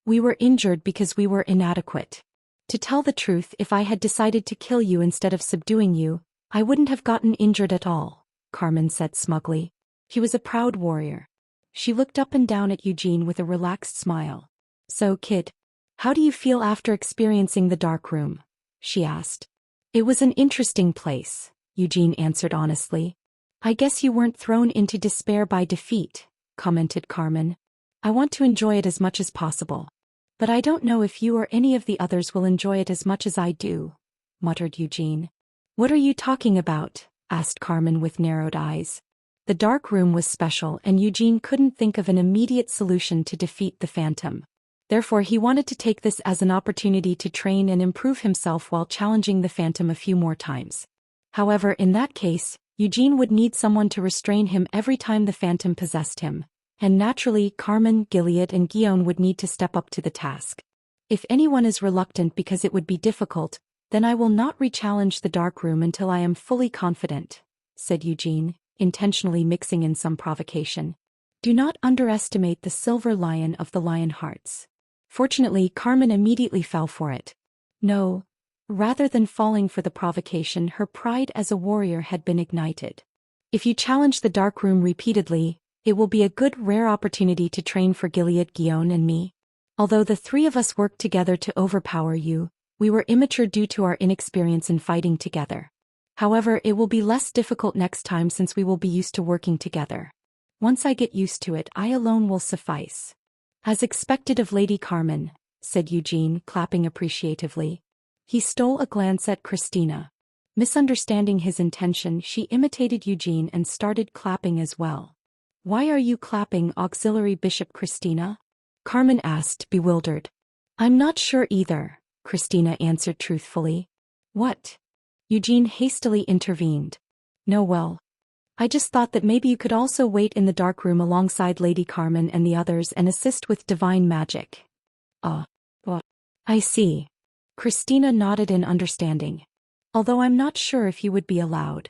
We were injured because we were inadequate. To tell the truth, if I had decided to kill you instead of subduing you, I wouldn't have gotten injured at all, Carmen said smugly. He was a proud warrior. She looked up and down at Eugene with a relaxed smile. So, kid, how do you feel after experiencing the dark room? She asked. It was an interesting place, Eugene answered honestly. I guess you weren't thrown into despair by defeat, commented Carmen. I want to enjoy it as much as possible. But I don't know if you or any of the others will enjoy it as much as I do, muttered Eugene. What are you talking about? Asked Carmen with narrowed eyes. The dark room was special, and Eugene couldn't think of an immediate solution to defeat the Phantom. Therefore, he wanted to take this as an opportunity to train and improve himself while challenging the Phantom a few more times. However, in that case, Eugene would need someone to restrain him every time the Phantom possessed him. And naturally, Carmen, Gilead, and Guion would need to step up to the task. If anyone is reluctant because it would be difficult, then I will not re-challenge the dark room until I am fully confident, said Eugene, intentionally mixing in some provocation. Do not underestimate the silver lion of the lion hearts. Fortunately, Carmen immediately fell for it. No, rather than falling for the provocation, her pride as a warrior had been ignited. If you challenge the dark room repeatedly, it will be a good rare opportunity to train for Gilead, Guion, and me. Although the three of us worked together to overpower you, we were immature due to our inexperience in fighting together. However, it will be less difficult next time since we will be used to working together. Once I get used to it, I alone will suffice. As expected of Lady Carmen, said Eugene, clapping appreciatively. He stole a glance at Christina. Misunderstanding his intention, she imitated Eugene and started clapping as well. Why are you clapping, Auxiliary Bishop Christina? Carmen asked, bewildered. I'm not sure either, Christina answered truthfully. What? Eugene hastily intervened. No, well, I just thought that maybe you could also wait in the dark room alongside Lady Carmen and the others and assist with divine magic. I see. Christina nodded in understanding. Although I'm not sure if you would be allowed.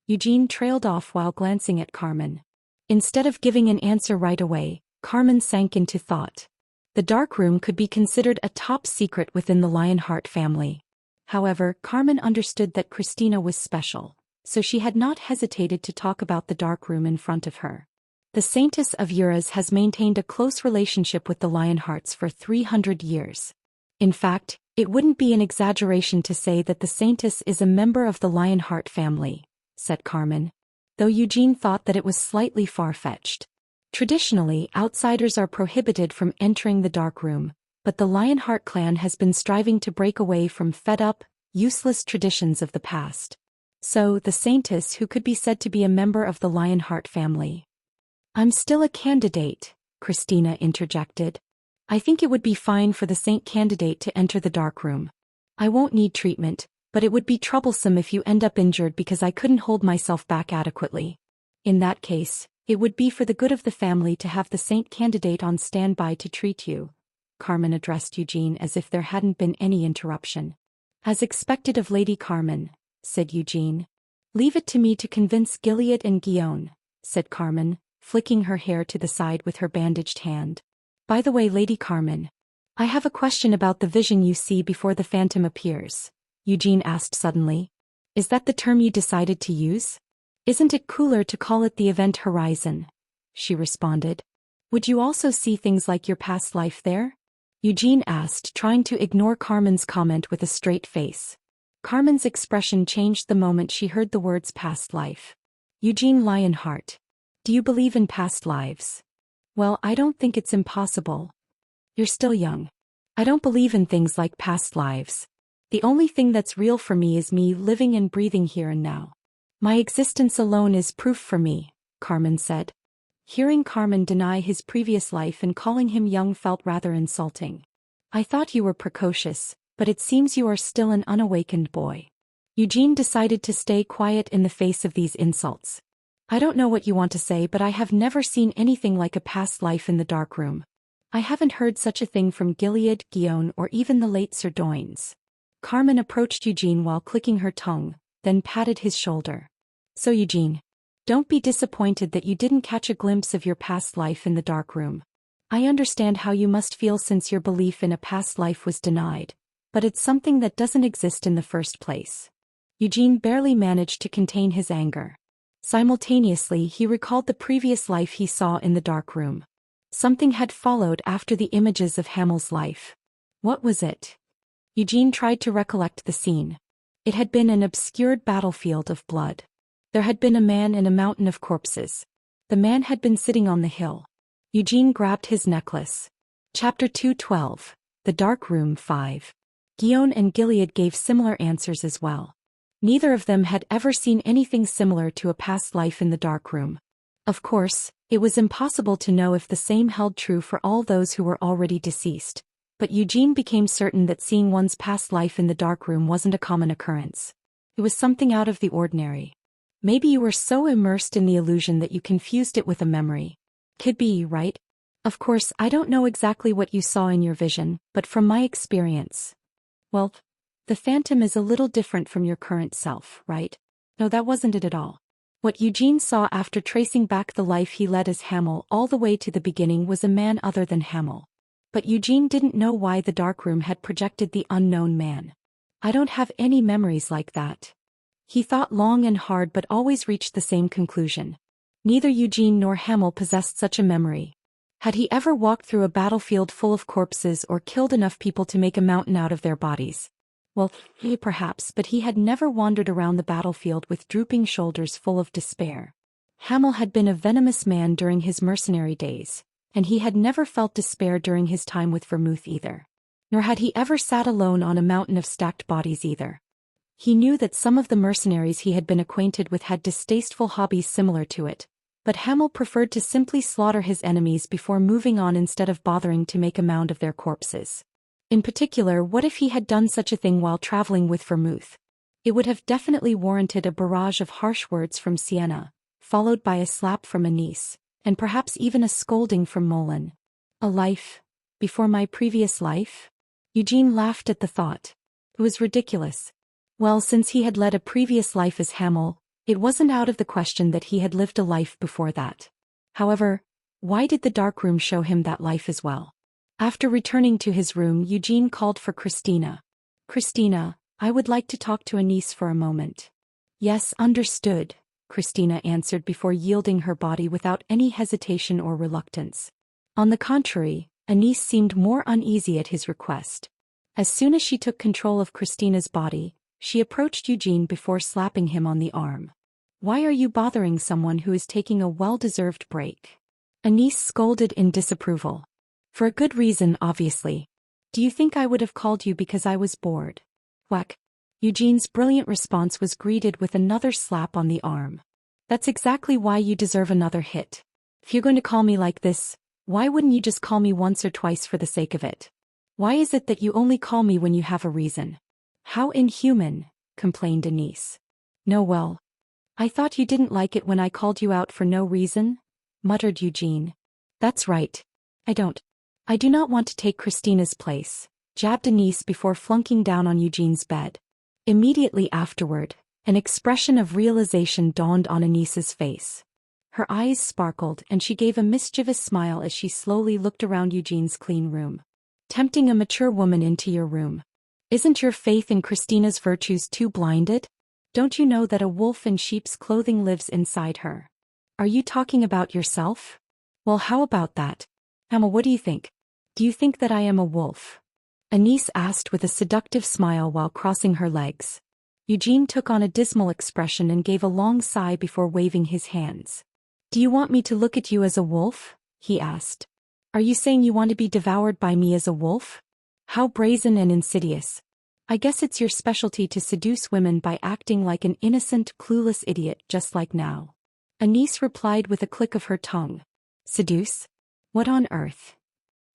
Eugene trailed off while glancing at Carmen. Instead of giving an answer right away, Carmen sank into thought. The dark room could be considered a top secret within the Lionheart family. However, Carmen understood that Christina was special, so she had not hesitated to talk about the dark room in front of her. The Saintess of Uras has maintained a close relationship with the Lionhearts for 300 years. In fact, it wouldn't be an exaggeration to say that the Saintess is a member of the Lionheart family, said Carmen. Though Eugene thought that it was slightly far-fetched. Traditionally, outsiders are prohibited from entering the dark room, but the Lionheart clan has been striving to break away from fed-up, useless traditions of the past. So, the Saintess who could be said to be a member of the Lionheart family. I'm still a candidate, Christina interjected. I think it would be fine for the Saint candidate to enter the dark room. I won't need treatment, but it would be troublesome if you end up injured because I couldn't hold myself back adequately. In that case, it would be for the good of the family to have the Saint candidate on standby to treat you. Carmen addressed Eugene as if there hadn't been any interruption. As expected of Lady Carmen, said Eugene. Leave it to me to convince Gilead and Guion, said Carmen, flicking her hair to the side with her bandaged hand. By the way, Lady Carmen, I have a question about the vision you see before the Phantom appears. Eugene asked suddenly. Is that the term you decided to use? Isn't it cooler to call it the event horizon? She responded. Would you also see things like your past life there? Eugene asked, trying to ignore Carmen's comment with a straight face. Carmen's expression changed the moment she heard the words past life. Eugene Lionheart. Do you believe in past lives? Well, I don't think it's impossible. You're still young. I don't believe in things like past lives. The only thing that's real for me is me living and breathing here and now. My existence alone is proof for me, Carmen said. Hearing Carmen deny his previous life and calling him young felt rather insulting. I thought you were precocious, but it seems you are still an unawakened boy. Eugene decided to stay quiet in the face of these insults. I don't know what you want to say, but I have never seen anything like a past life in the darkroom. I haven't heard such a thing from Gilead, Guion, or even the late Sir Doynes. Carmen approached Eugene while clicking her tongue, then patted his shoulder. So Eugene, don't be disappointed that you didn't catch a glimpse of your past life in the darkroom. I understand how you must feel since your belief in a past life was denied, but it's something that doesn't exist in the first place. Eugene barely managed to contain his anger. Simultaneously, he recalled the previous life he saw in the darkroom. Something had followed after the images of Hamel's life. What was it? Eugene tried to recollect the scene. It had been an obscured battlefield of blood. There had been a man in a mountain of corpses. The man had been sitting on the hill. Eugene grabbed his necklace. Chapter 212, The Dark Room 5. Guion and Gilead gave similar answers as well. Neither of them had ever seen anything similar to a past life in the darkroom. Of course, it was impossible to know if the same held true for all those who were already deceased, but Eugene became certain that seeing one's past life in the darkroom wasn't a common occurrence. It was something out of the ordinary. Maybe you were so immersed in the illusion that you confused it with a memory. Could be, right? Of course, I don't know exactly what you saw in your vision, but from my experience. Well, the phantom is a little different from your current self, right? No, that wasn't it at all. What Eugene saw after tracing back the life he led as Hamel all the way to the beginning was a man other than Hamel. But Eugene didn't know why the darkroom had projected the unknown man. I don't have any memories like that. He thought long and hard but always reached the same conclusion. Neither Eugene nor Hamel possessed such a memory. Had he ever walked through a battlefield full of corpses or killed enough people to make a mountain out of their bodies? Well, perhaps, but he had never wandered around the battlefield with drooping shoulders full of despair. Hamel had been a venomous man during his mercenary days, and he had never felt despair during his time with Vermouth either. Nor had he ever sat alone on a mountain of stacked bodies either. He knew that some of the mercenaries he had been acquainted with had distasteful hobbies similar to it, but Hamel preferred to simply slaughter his enemies before moving on instead of bothering to make a mound of their corpses. In particular, what if he had done such a thing while traveling with Vermouth? It would have definitely warranted a barrage of harsh words from Sienna, followed by a slap from Anise, and perhaps even a scolding from Molin. A life? Before my previous life? Eugene laughed at the thought. It was ridiculous. Well, since he had led a previous life as Hamel, it wasn't out of the question that he had lived a life before that. However, why did the darkroom show him that life as well? After returning to his room, Eugene called for Christina. Christina, I would like to talk to Anise for a moment. Yes, understood, Christina answered before yielding her body without any hesitation or reluctance. On the contrary, Anise seemed more uneasy at his request. As soon as she took control of Christina's body, she approached Eugene before slapping him on the arm. Why are you bothering someone who is taking a well-deserved break? Anise scolded in disapproval. For a good reason, obviously. Do you think I would have called you because I was bored? Whack. Eugene's brilliant response was greeted with another slap on the arm. That's exactly why you deserve another hit. If you're going to call me like this, why wouldn't you just call me once or twice for the sake of it? Why is it that you only call me when you have a reason? How inhuman, complained Anise. No, well. I thought you didn't like it when I called you out for no reason, muttered Eugene. That's right. I do not want to take Christina's place, jabbed Anise before flunking down on Eugene's bed. Immediately afterward, an expression of realization dawned on Anise's face. Her eyes sparkled and she gave a mischievous smile as she slowly looked around Eugene's clean room. Tempting a mature woman into your room. Isn't your faith in Christina's virtues too blinded? Don't you know that a wolf in sheep's clothing lives inside her? Are you talking about yourself? Well, how about that? Emma, what do you think? Do you think that I am a wolf? Anise asked with a seductive smile while crossing her legs. Eugene took on a dismal expression and gave a long sigh before waving his hands. Do you want me to look at you as a wolf? He asked. Are you saying you want to be devoured by me as a wolf? How brazen and insidious. I guess it's your specialty to seduce women by acting like an innocent, clueless idiot just like now. Anise replied with a click of her tongue. Seduce? What on earth?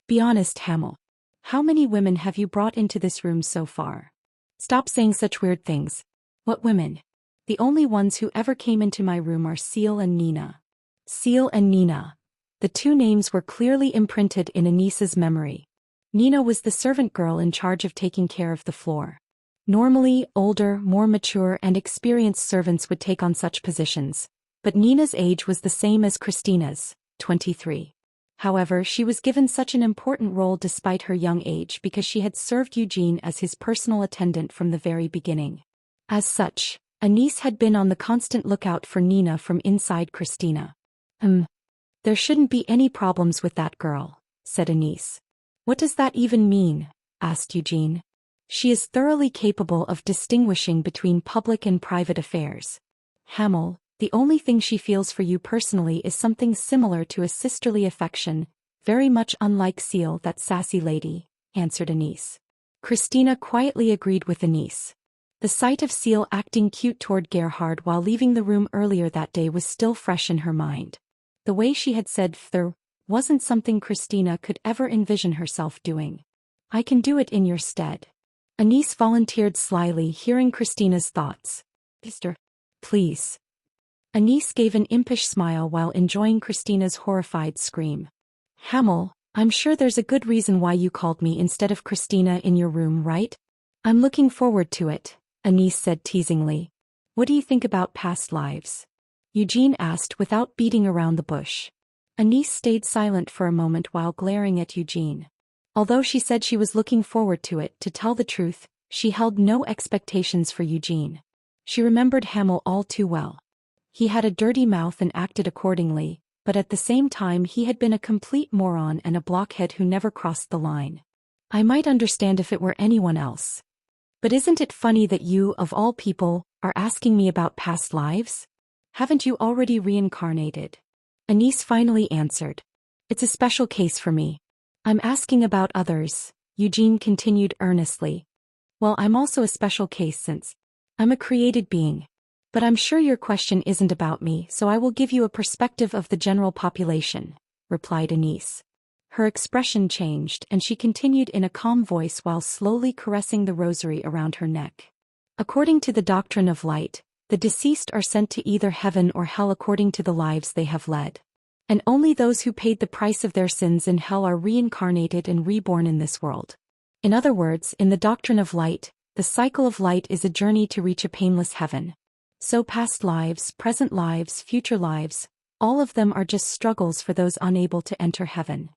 Be honest, Hamel. How many women have you brought into this room so far? Stop saying such weird things. What women? The only ones who ever came into my room are Seal and Nina. Seal and Nina. The two names were clearly imprinted in Anise's memory. Nina was the servant girl in charge of taking care of the floor. Normally, older, more mature and experienced servants would take on such positions, but Nina's age was the same as Christina's, 23. However, she was given such an important role despite her young age because she had served Eugene as his personal attendant from the very beginning. As such, Anise had been on the constant lookout for Nina from inside Christina. There shouldn't be any problems with that girl, said Anise. What does that even mean? Asked Eugene. She is thoroughly capable of distinguishing between public and private affairs. Hamel, the only thing she feels for you personally is something similar to a sisterly affection, very much unlike Seal, that sassy lady, answered Anise. Christina quietly agreed with Anise. The sight of Seal acting cute toward Gerhard while leaving the room earlier that day was still fresh in her mind. The way she had said "thur" wasn't something Christina could ever envision herself doing. I can do it in your stead. Anise volunteered slyly, hearing Christina's thoughts. Sister, please. Anise gave an impish smile while enjoying Christina's horrified scream. Hamel, I'm sure there's a good reason why you called me instead of Christina in your room, right? I'm looking forward to it, Anise said teasingly. What do you think about past lives? Eugene asked without beating around the bush. Anise stayed silent for a moment while glaring at Eugene. Although she said she was looking forward to it, to tell the truth, she held no expectations for Eugene. She remembered Hamel all too well. He had a dirty mouth and acted accordingly, but at the same time he had been a complete moron and a blockhead who never crossed the line. I might understand if it were anyone else. But isn't it funny that you, of all people, are asking me about past lives? Haven't you already reincarnated? Anise finally answered. It's a special case for me. I'm asking about others, Eugene continued earnestly. Well, I'm also a special case since I'm a created being. But I'm sure your question isn't about me, so I will give you a perspective of the general population, replied Anise. Her expression changed and she continued in a calm voice while slowly caressing the rosary around her neck. According to the doctrine of light, the deceased are sent to either heaven or hell according to the lives they have led. And only those who paid the price of their sins in hell are reincarnated and reborn in this world. In other words, in the doctrine of light, the cycle of light is a journey to reach a painless heaven. So past lives, present lives, future lives, all of them are just struggles for those unable to enter heaven.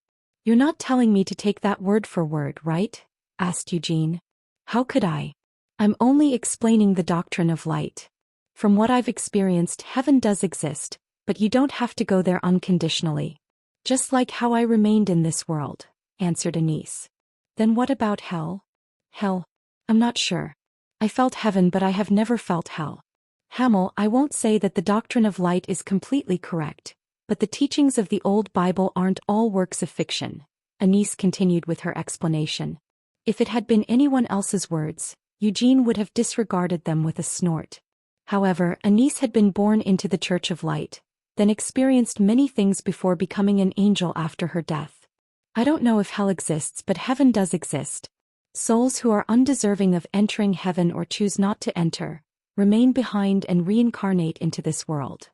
You're not telling me to take that word for word, right? Asked Eugene. How could I? I'm only explaining the doctrine of light. From what I've experienced, heaven does exist, but you don't have to go there unconditionally. Just like how I remained in this world, answered Anise. Then what about hell? Hell? I'm not sure. I felt heaven, but I have never felt hell. Hamel, I won't say that the doctrine of light is completely correct, but the teachings of the old Bible aren't all works of fiction, Anise continued with her explanation. If it had been anyone else's words, Eugene would have disregarded them with a snort. However, Anise had been born into the Church of Light, then experienced many things before becoming an angel after her death. I don't know if hell exists, but heaven does exist. Souls who are undeserving of entering heaven or choose not to enter, remain behind and reincarnate into this world.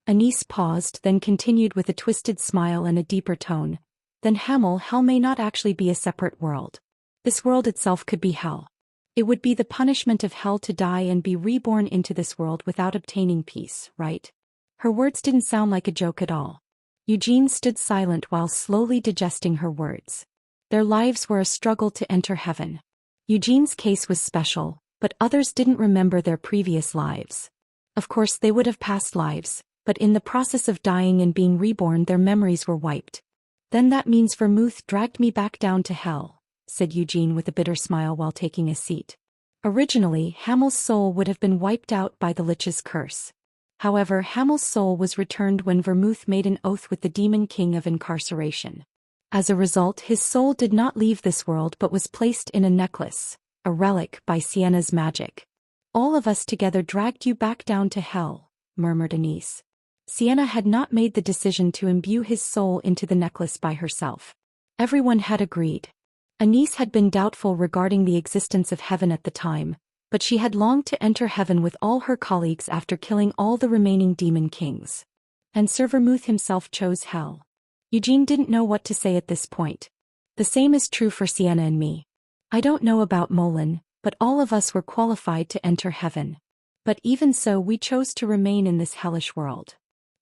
Anise paused, then continued with a twisted smile and a deeper tone. Then Hamel, hell may not actually be a separate world. This world itself could be hell. It would be the punishment of hell to die and be reborn into this world without obtaining peace, right? Her words didn't sound like a joke at all. Eugene stood silent while slowly digesting her words. Their lives were a struggle to enter heaven. Eugene's case was special, but others didn't remember their previous lives. Of course, they would have past lives, but in the process of dying and being reborn, their memories were wiped. Then that means Vermouth dragged me back down to hell, said Eugene with a bitter smile while taking a seat. Originally, Hamel's soul would have been wiped out by the Lich's curse. However, Hamel's soul was returned when Vermouth made an oath with the demon king of incarceration. As a result, his soul did not leave this world but was placed in a necklace, a relic by Sienna's magic. All of us together dragged you back down to hell, murmured Anise. Sienna had not made the decision to imbue his soul into the necklace by herself. Everyone had agreed. Anise had been doubtful regarding the existence of heaven at the time, but she had longed to enter heaven with all her colleagues after killing all the remaining demon kings. And Sir Vermouth himself chose hell. Eugene didn't know what to say at this point. The same is true for Sienna and me. I don't know about Molin, but all of us were qualified to enter heaven. But even so, we chose to remain in this hellish world.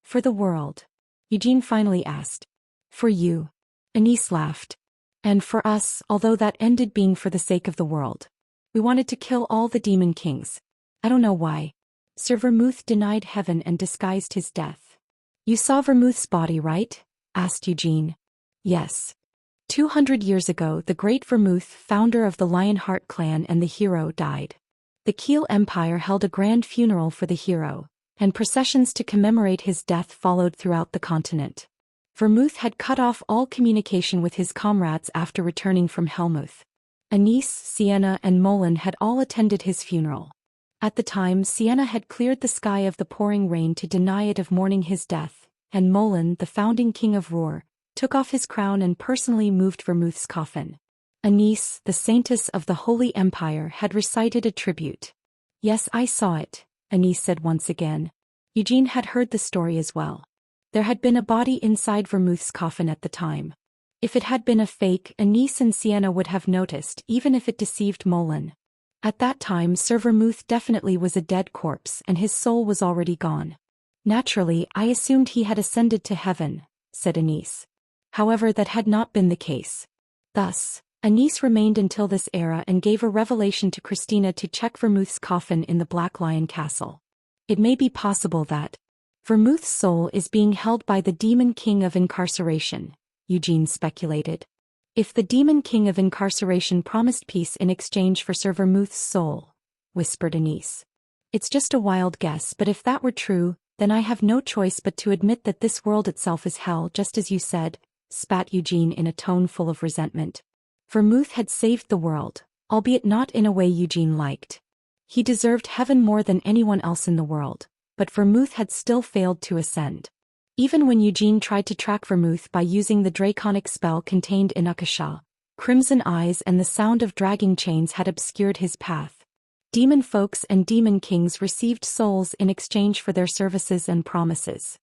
For the world? Eugene finally asked. For you. Anise laughed. And for us, although that ended being for the sake of the world. We wanted to kill all the demon kings. I don't know why. Sir Vermouth denied heaven and disguised his death. You saw Vermouth's body, right? Asked Eugene. Yes. 200 years ago, the great Vermouth, founder of the Lionheart clan and the hero, died. The Kiel Empire held a grand funeral for the hero, and processions to commemorate his death followed throughout the continent. Vermouth had cut off all communication with his comrades after returning from Helmuth. Anise, Sienna, and Molin had all attended his funeral. At the time, Sienna had cleared the sky of the pouring rain to deny it of mourning his death, and Molin, the founding king of Roer, took off his crown and personally moved Vermouth's coffin. Anise, the saintess of the Holy Empire, had recited a tribute. Yes, I saw it, Anise said once again. Eugene had heard the story as well. There had been a body inside Vermouth's coffin at the time. If it had been a fake, Anise and Sienna would have noticed, even if it deceived Molin. At that time, Sir Vermouth definitely was a dead corpse and his soul was already gone. Naturally, I assumed he had ascended to heaven, said Anise. However, that had not been the case. Thus, Anise remained until this era and gave a revelation to Christina to check Vermouth's coffin in the Black Lion Castle. It may be possible that Vermouth's soul is being held by the Demon King of Incarceration, Eugene speculated. If the Demon King of Incarceration promised peace in exchange for Sir Vermouth's soul, whispered Anise. It's just a wild guess, but if that were true, then I have no choice but to admit that this world itself is hell, just as you said, spat Eugene in a tone full of resentment. Vermouth had saved the world, albeit not in a way Eugene liked. He deserved heaven more than anyone else in the world, but Vermouth had still failed to ascend. Even when Eugene tried to track Vermouth by using the draconic spell contained in Akasha, crimson eyes and the sound of dragging chains had obscured his path. Demon folks and demon kings received souls in exchange for their services and promises.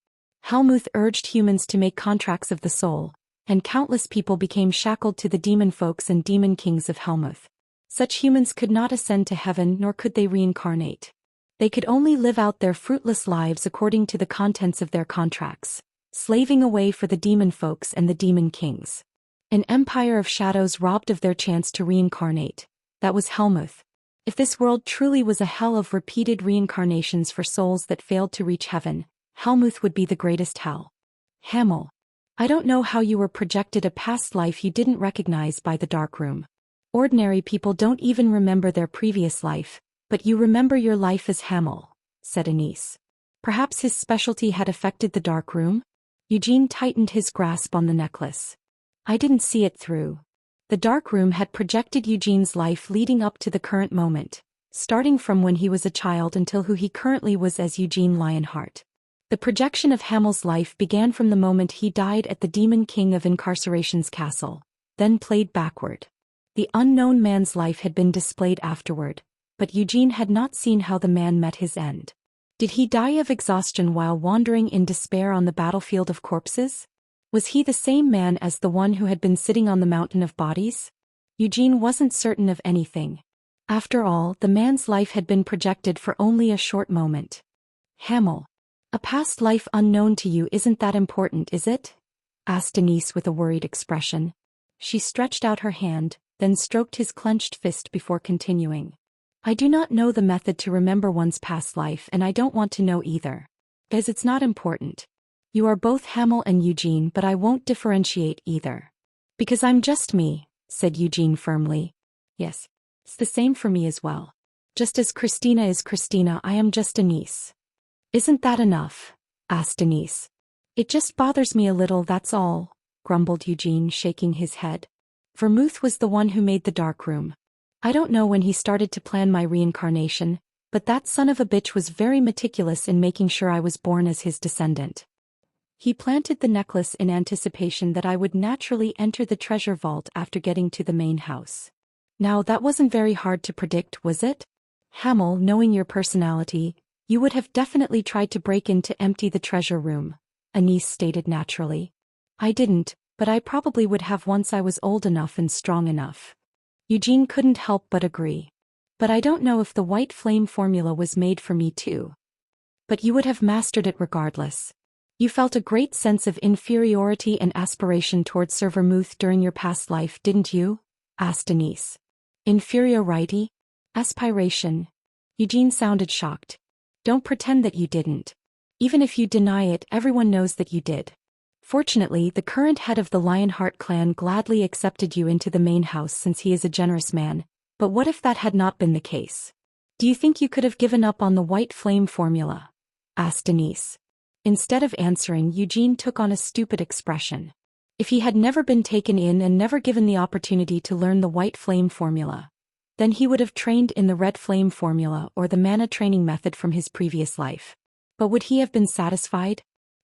Helmuth urged humans to make contracts of the soul, and countless people became shackled to the demon folks and demon kings of Helmuth. Such humans could not ascend to heaven, nor could they reincarnate. They could only live out their fruitless lives according to the contents of their contracts, slaving away for the demon folks and the demon kings. An empire of shadows robbed of their chance to reincarnate. That was Helmuth. If this world truly was a hell of repeated reincarnations for souls that failed to reach heaven, Helmuth would be the greatest hell. Hamel. I don't know how you were projected a past life you didn't recognize by the dark room. Ordinary people don't even remember their previous life, but you remember your life as Hamel, said Anise. Perhaps his specialty had affected the dark room? Eugene tightened his grasp on the necklace. I didn't see it through. The dark room had projected Eugene's life leading up to the current moment, starting from when he was a child until who he currently was as Eugene Lionheart. The projection of Hamel's life began from the moment he died at the Demon King of Incarceration's castle, then played backward. The unknown man's life had been displayed afterward, but Eugene had not seen how the man met his end. Did he die of exhaustion while wandering in despair on the battlefield of corpses? Was he the same man as the one who had been sitting on the mountain of bodies? Eugene wasn't certain of anything. After all, the man's life had been projected for only a short moment. Hamel. A past life unknown to you isn't that important, is it? Asked Anise with a worried expression. She stretched out her hand, then stroked his clenched fist before continuing. I do not know the method to remember one's past life, and I don't want to know either. As it's not important. You are both Hamel and Eugene, but I won't differentiate either. Because I'm just me, said Eugene firmly. Yes, it's the same for me as well. Just as Christina is Christina, I am just Anise. Isn't that enough? Asked Denise. It just bothers me a little, that's all, grumbled Eugene, shaking his head. Vermouth was the one who made the dark room. I don't know when he started to plan my reincarnation, but that son of a bitch was very meticulous in making sure I was born as his descendant. He planted the necklace in anticipation that I would naturally enter the treasure vault after getting to the main house. Now that wasn't very hard to predict, was it? Hamel, knowing your personality, you would have definitely tried to break in to empty the treasure room, Anise stated naturally. I didn't, but I probably would have once I was old enough and strong enough. Eugene couldn't help but agree. But I don't know if the white flame formula was made for me too. But you would have mastered it regardless. You felt a great sense of inferiority and aspiration towards Sir Vermouth during your past life, didn't you? Asked Anise. Inferiority? Aspiration? Eugene sounded shocked. Don't pretend that you didn't. Even if you deny it, everyone knows that you did. Fortunately, the current head of the Lionheart clan gladly accepted you into the main house since he is a generous man, but what if that had not been the case? Do you think you could have given up on the white flame formula? Asked Denise. Instead of answering, Eugene took on a stupid expression. If he had never been taken in and never given the opportunity to learn the white flame formula, then he would have trained in the red flame formula or the mana training method from his previous life. But would he have been satisfied?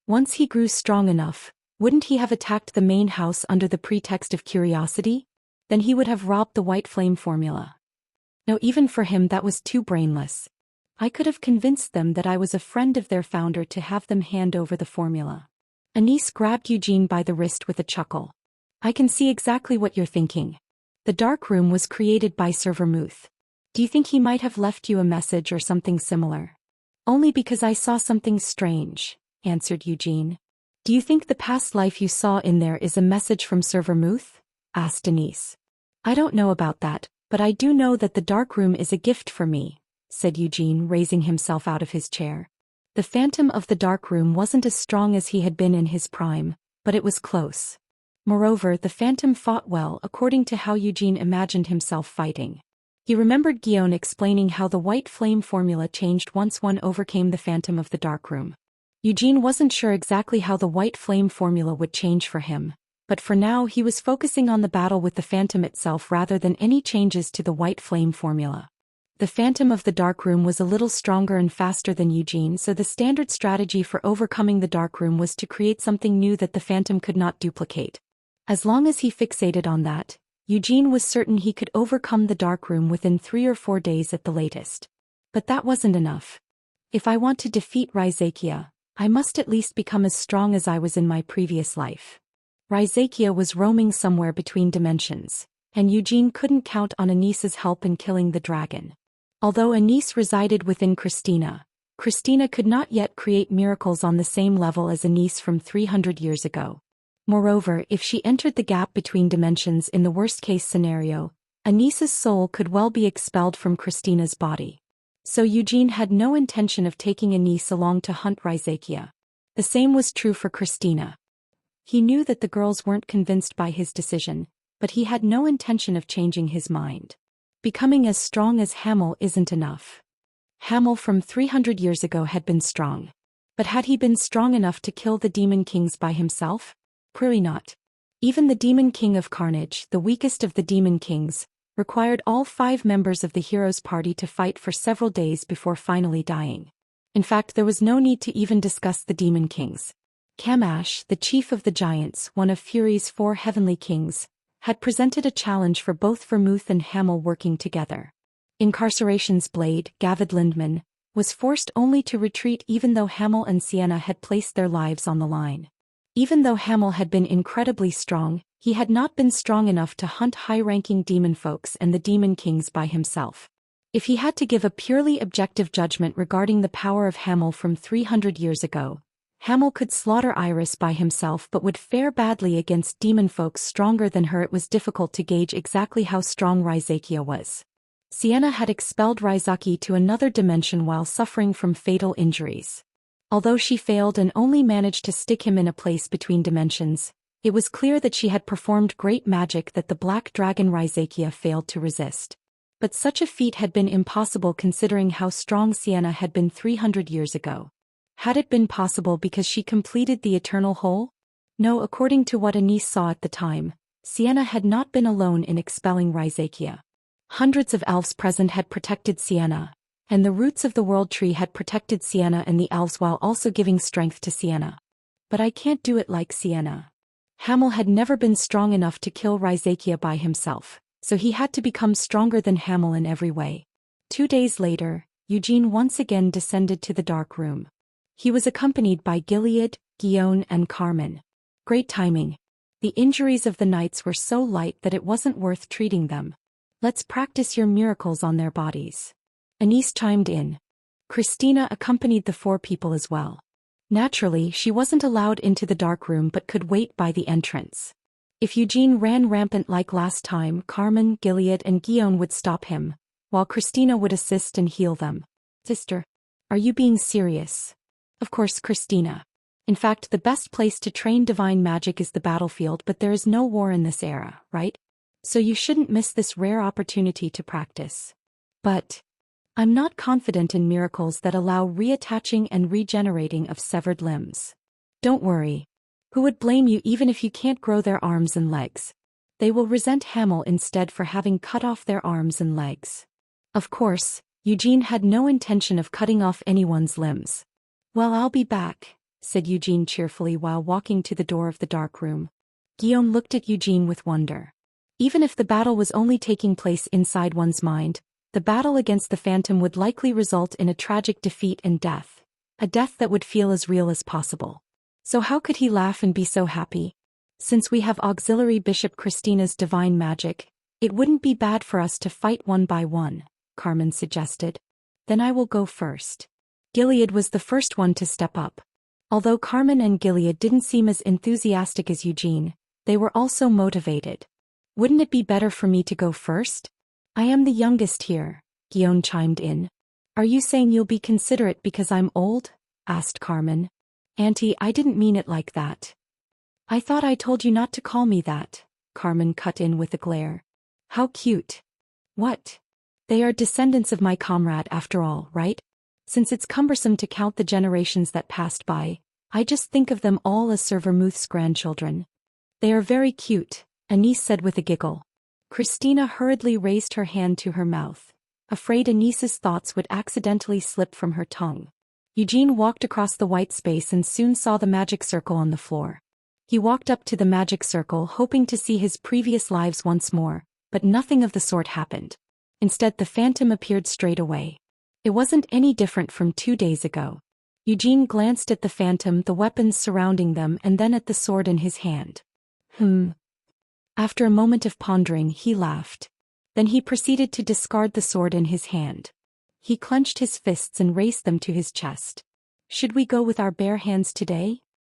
Once he grew strong enough, wouldn't he have attacked the main house under the pretext of curiosity? Then he would have robbed the white flame formula. No, even for him that was too brainless. I could have convinced them that I was a friend of their founder to have them hand over the formula. Anise grabbed Eugene by the wrist with a chuckle. I can see exactly what you're thinking. The dark room was created by Sir Vermouth. Do you think he might have left you a message or something similar? Only because I saw something strange, answered Eugene. Do you think the past life you saw in there is a message from Sir Vermouth? Asked Denise. I don't know about that, but I do know that the dark room is a gift for me, said Eugene, raising himself out of his chair. The phantom of the dark room wasn't as strong as he had been in his prime, but it was close. Moreover, the phantom fought well according to how Eugene imagined himself fighting. He remembered Guillaume explaining how the white flame formula changed once one overcame the phantom of the dark room. Eugene wasn't sure exactly how the white flame formula would change for him, but for now he was focusing on the battle with the phantom itself rather than any changes to the white flame formula. The phantom of the dark room was a little stronger and faster than Eugene, so the standard strategy for overcoming the dark room was to create something new that the phantom could not duplicate. As long as he fixated on that, Eugene was certain he could overcome the dark room within 3 or 4 days at the latest. But that wasn't enough. If I want to defeat Raizakia, I must at least become as strong as I was in my previous life. Raizakia was roaming somewhere between dimensions, and Eugene couldn't count on Anise's help in killing the dragon. Although Anise resided within Christina, Christina could not yet create miracles on the same level as Anise from 300 years ago. Moreover, if she entered the gap between dimensions in the worst-case scenario, Anise's soul could well be expelled from Christina's body. So Eugene had no intention of taking Anise along to hunt Raizakia. The same was true for Christina. He knew that the girls weren't convinced by his decision, but he had no intention of changing his mind. Becoming as strong as Hamel isn't enough. Hamel from 300 years ago had been strong. But had he been strong enough to kill the Demon Kings by himself? Probably not. Even the Demon King of Carnage, the weakest of the Demon Kings, required all 5 members of the hero's party to fight for several days before finally dying. In fact, there was no need to even discuss the Demon Kings. Kamash, the chief of the giants, one of Fury's 4 heavenly kings, had presented a challenge for both Vermouth and Hamel working together. Incarceration's blade, Gavid Lindman, was forced only to retreat even though Hamel and Sienna had placed their lives on the line. Even though Hamel had been incredibly strong, he had not been strong enough to hunt high-ranking demon folks and the Demon Kings by himself. If he had to give a purely objective judgment regarding the power of Hamel from 300 years ago, Hamel could slaughter Iris by himself but would fare badly against demon folks stronger than her. It was difficult to gauge exactly how strong Raizakia was. Sienna had expelled Raizaki to another dimension while suffering from fatal injuries. Although she failed and only managed to stick him in a place between dimensions, it was clear that she had performed great magic that the black dragon Raizakia failed to resist. But such a feat had been impossible considering how strong Sienna had been 300 years ago. Had it been possible because she completed the eternal whole? No, according to what Anise saw at the time, Sienna had not been alone in expelling Rhizachia. Hundreds of elves present had protected Sienna, and the roots of the World Tree had protected Sienna and the elves while also giving strength to Sienna. But I can't do it like Sienna. Hamel had never been strong enough to kill Rhizachia by himself, so he had to become stronger than Hamel in every way. 2 days later, Eugene once again descended to the dark room. He was accompanied by Gilead, Guion and Carmen. Great timing. The injuries of the knights were so light that it wasn't worth treating them. Let's practice your miracles on their bodies. Anise chimed in. Christina accompanied the 4 people as well. Naturally, she wasn't allowed into the dark room but could wait by the entrance. If Eugene ran rampant like last time, Carmen, Gilead and Guion would stop him, while Christina would assist and heal them. Sister, are you being serious? Of course, Christina. In fact, the best place to train divine magic is the battlefield, but there is no war in this era, right? So you shouldn't miss this rare opportunity to practice. But I'm not confident in miracles that allow reattaching and regenerating of severed limbs. Don't worry. Who would blame you even if you can't grow their arms and legs? They will resent Hamel instead for having cut off their arms and legs. Of course, Eugene had no intention of cutting off anyone's limbs. Well, I'll be back, said Eugene cheerfully while walking to the door of the dark room. Guion looked at Eugene with wonder. Even if the battle was only taking place inside one's mind, the battle against the phantom would likely result in a tragic defeat and death, a death that would feel as real as possible. So how could he laugh and be so happy? Since we have auxiliary Bishop Christina's divine magic, it wouldn't be bad for us to fight one by one, Carmen suggested. Then I will go first. Gilead was the first one to step up. Although Carmen and Gilead didn't seem as enthusiastic as Eugene, they were also motivated. Wouldn't it be better for me to go first? I am the youngest here, Guion chimed in. Are you saying you'll be considerate because I'm old? Asked Carmen. Auntie, I didn't mean it like that. I thought I told you not to call me that, Carmen cut in with a glare. How cute. What? They are descendants of my comrade after all, right? Since it's cumbersome to count the generations that passed by, I just think of them all as Sir Vermouth's grandchildren. They are very cute, Anise said with a giggle. Christina hurriedly raised her hand to her mouth, afraid Anise's thoughts would accidentally slip from her tongue. Eugene walked across the white space and soon saw the magic circle on the floor. He walked up to the magic circle hoping to see his previous lives once more, but nothing of the sort happened. Instead, the phantom appeared straight away. It wasn't any different from 2 days ago. Eugene glanced at the phantom, the weapons surrounding them, and then at the sword in his hand. After a moment of pondering, he laughed. Then he proceeded to discard the sword in his hand. He clenched his fists and raised them to his chest. Should we go with our bare hands today?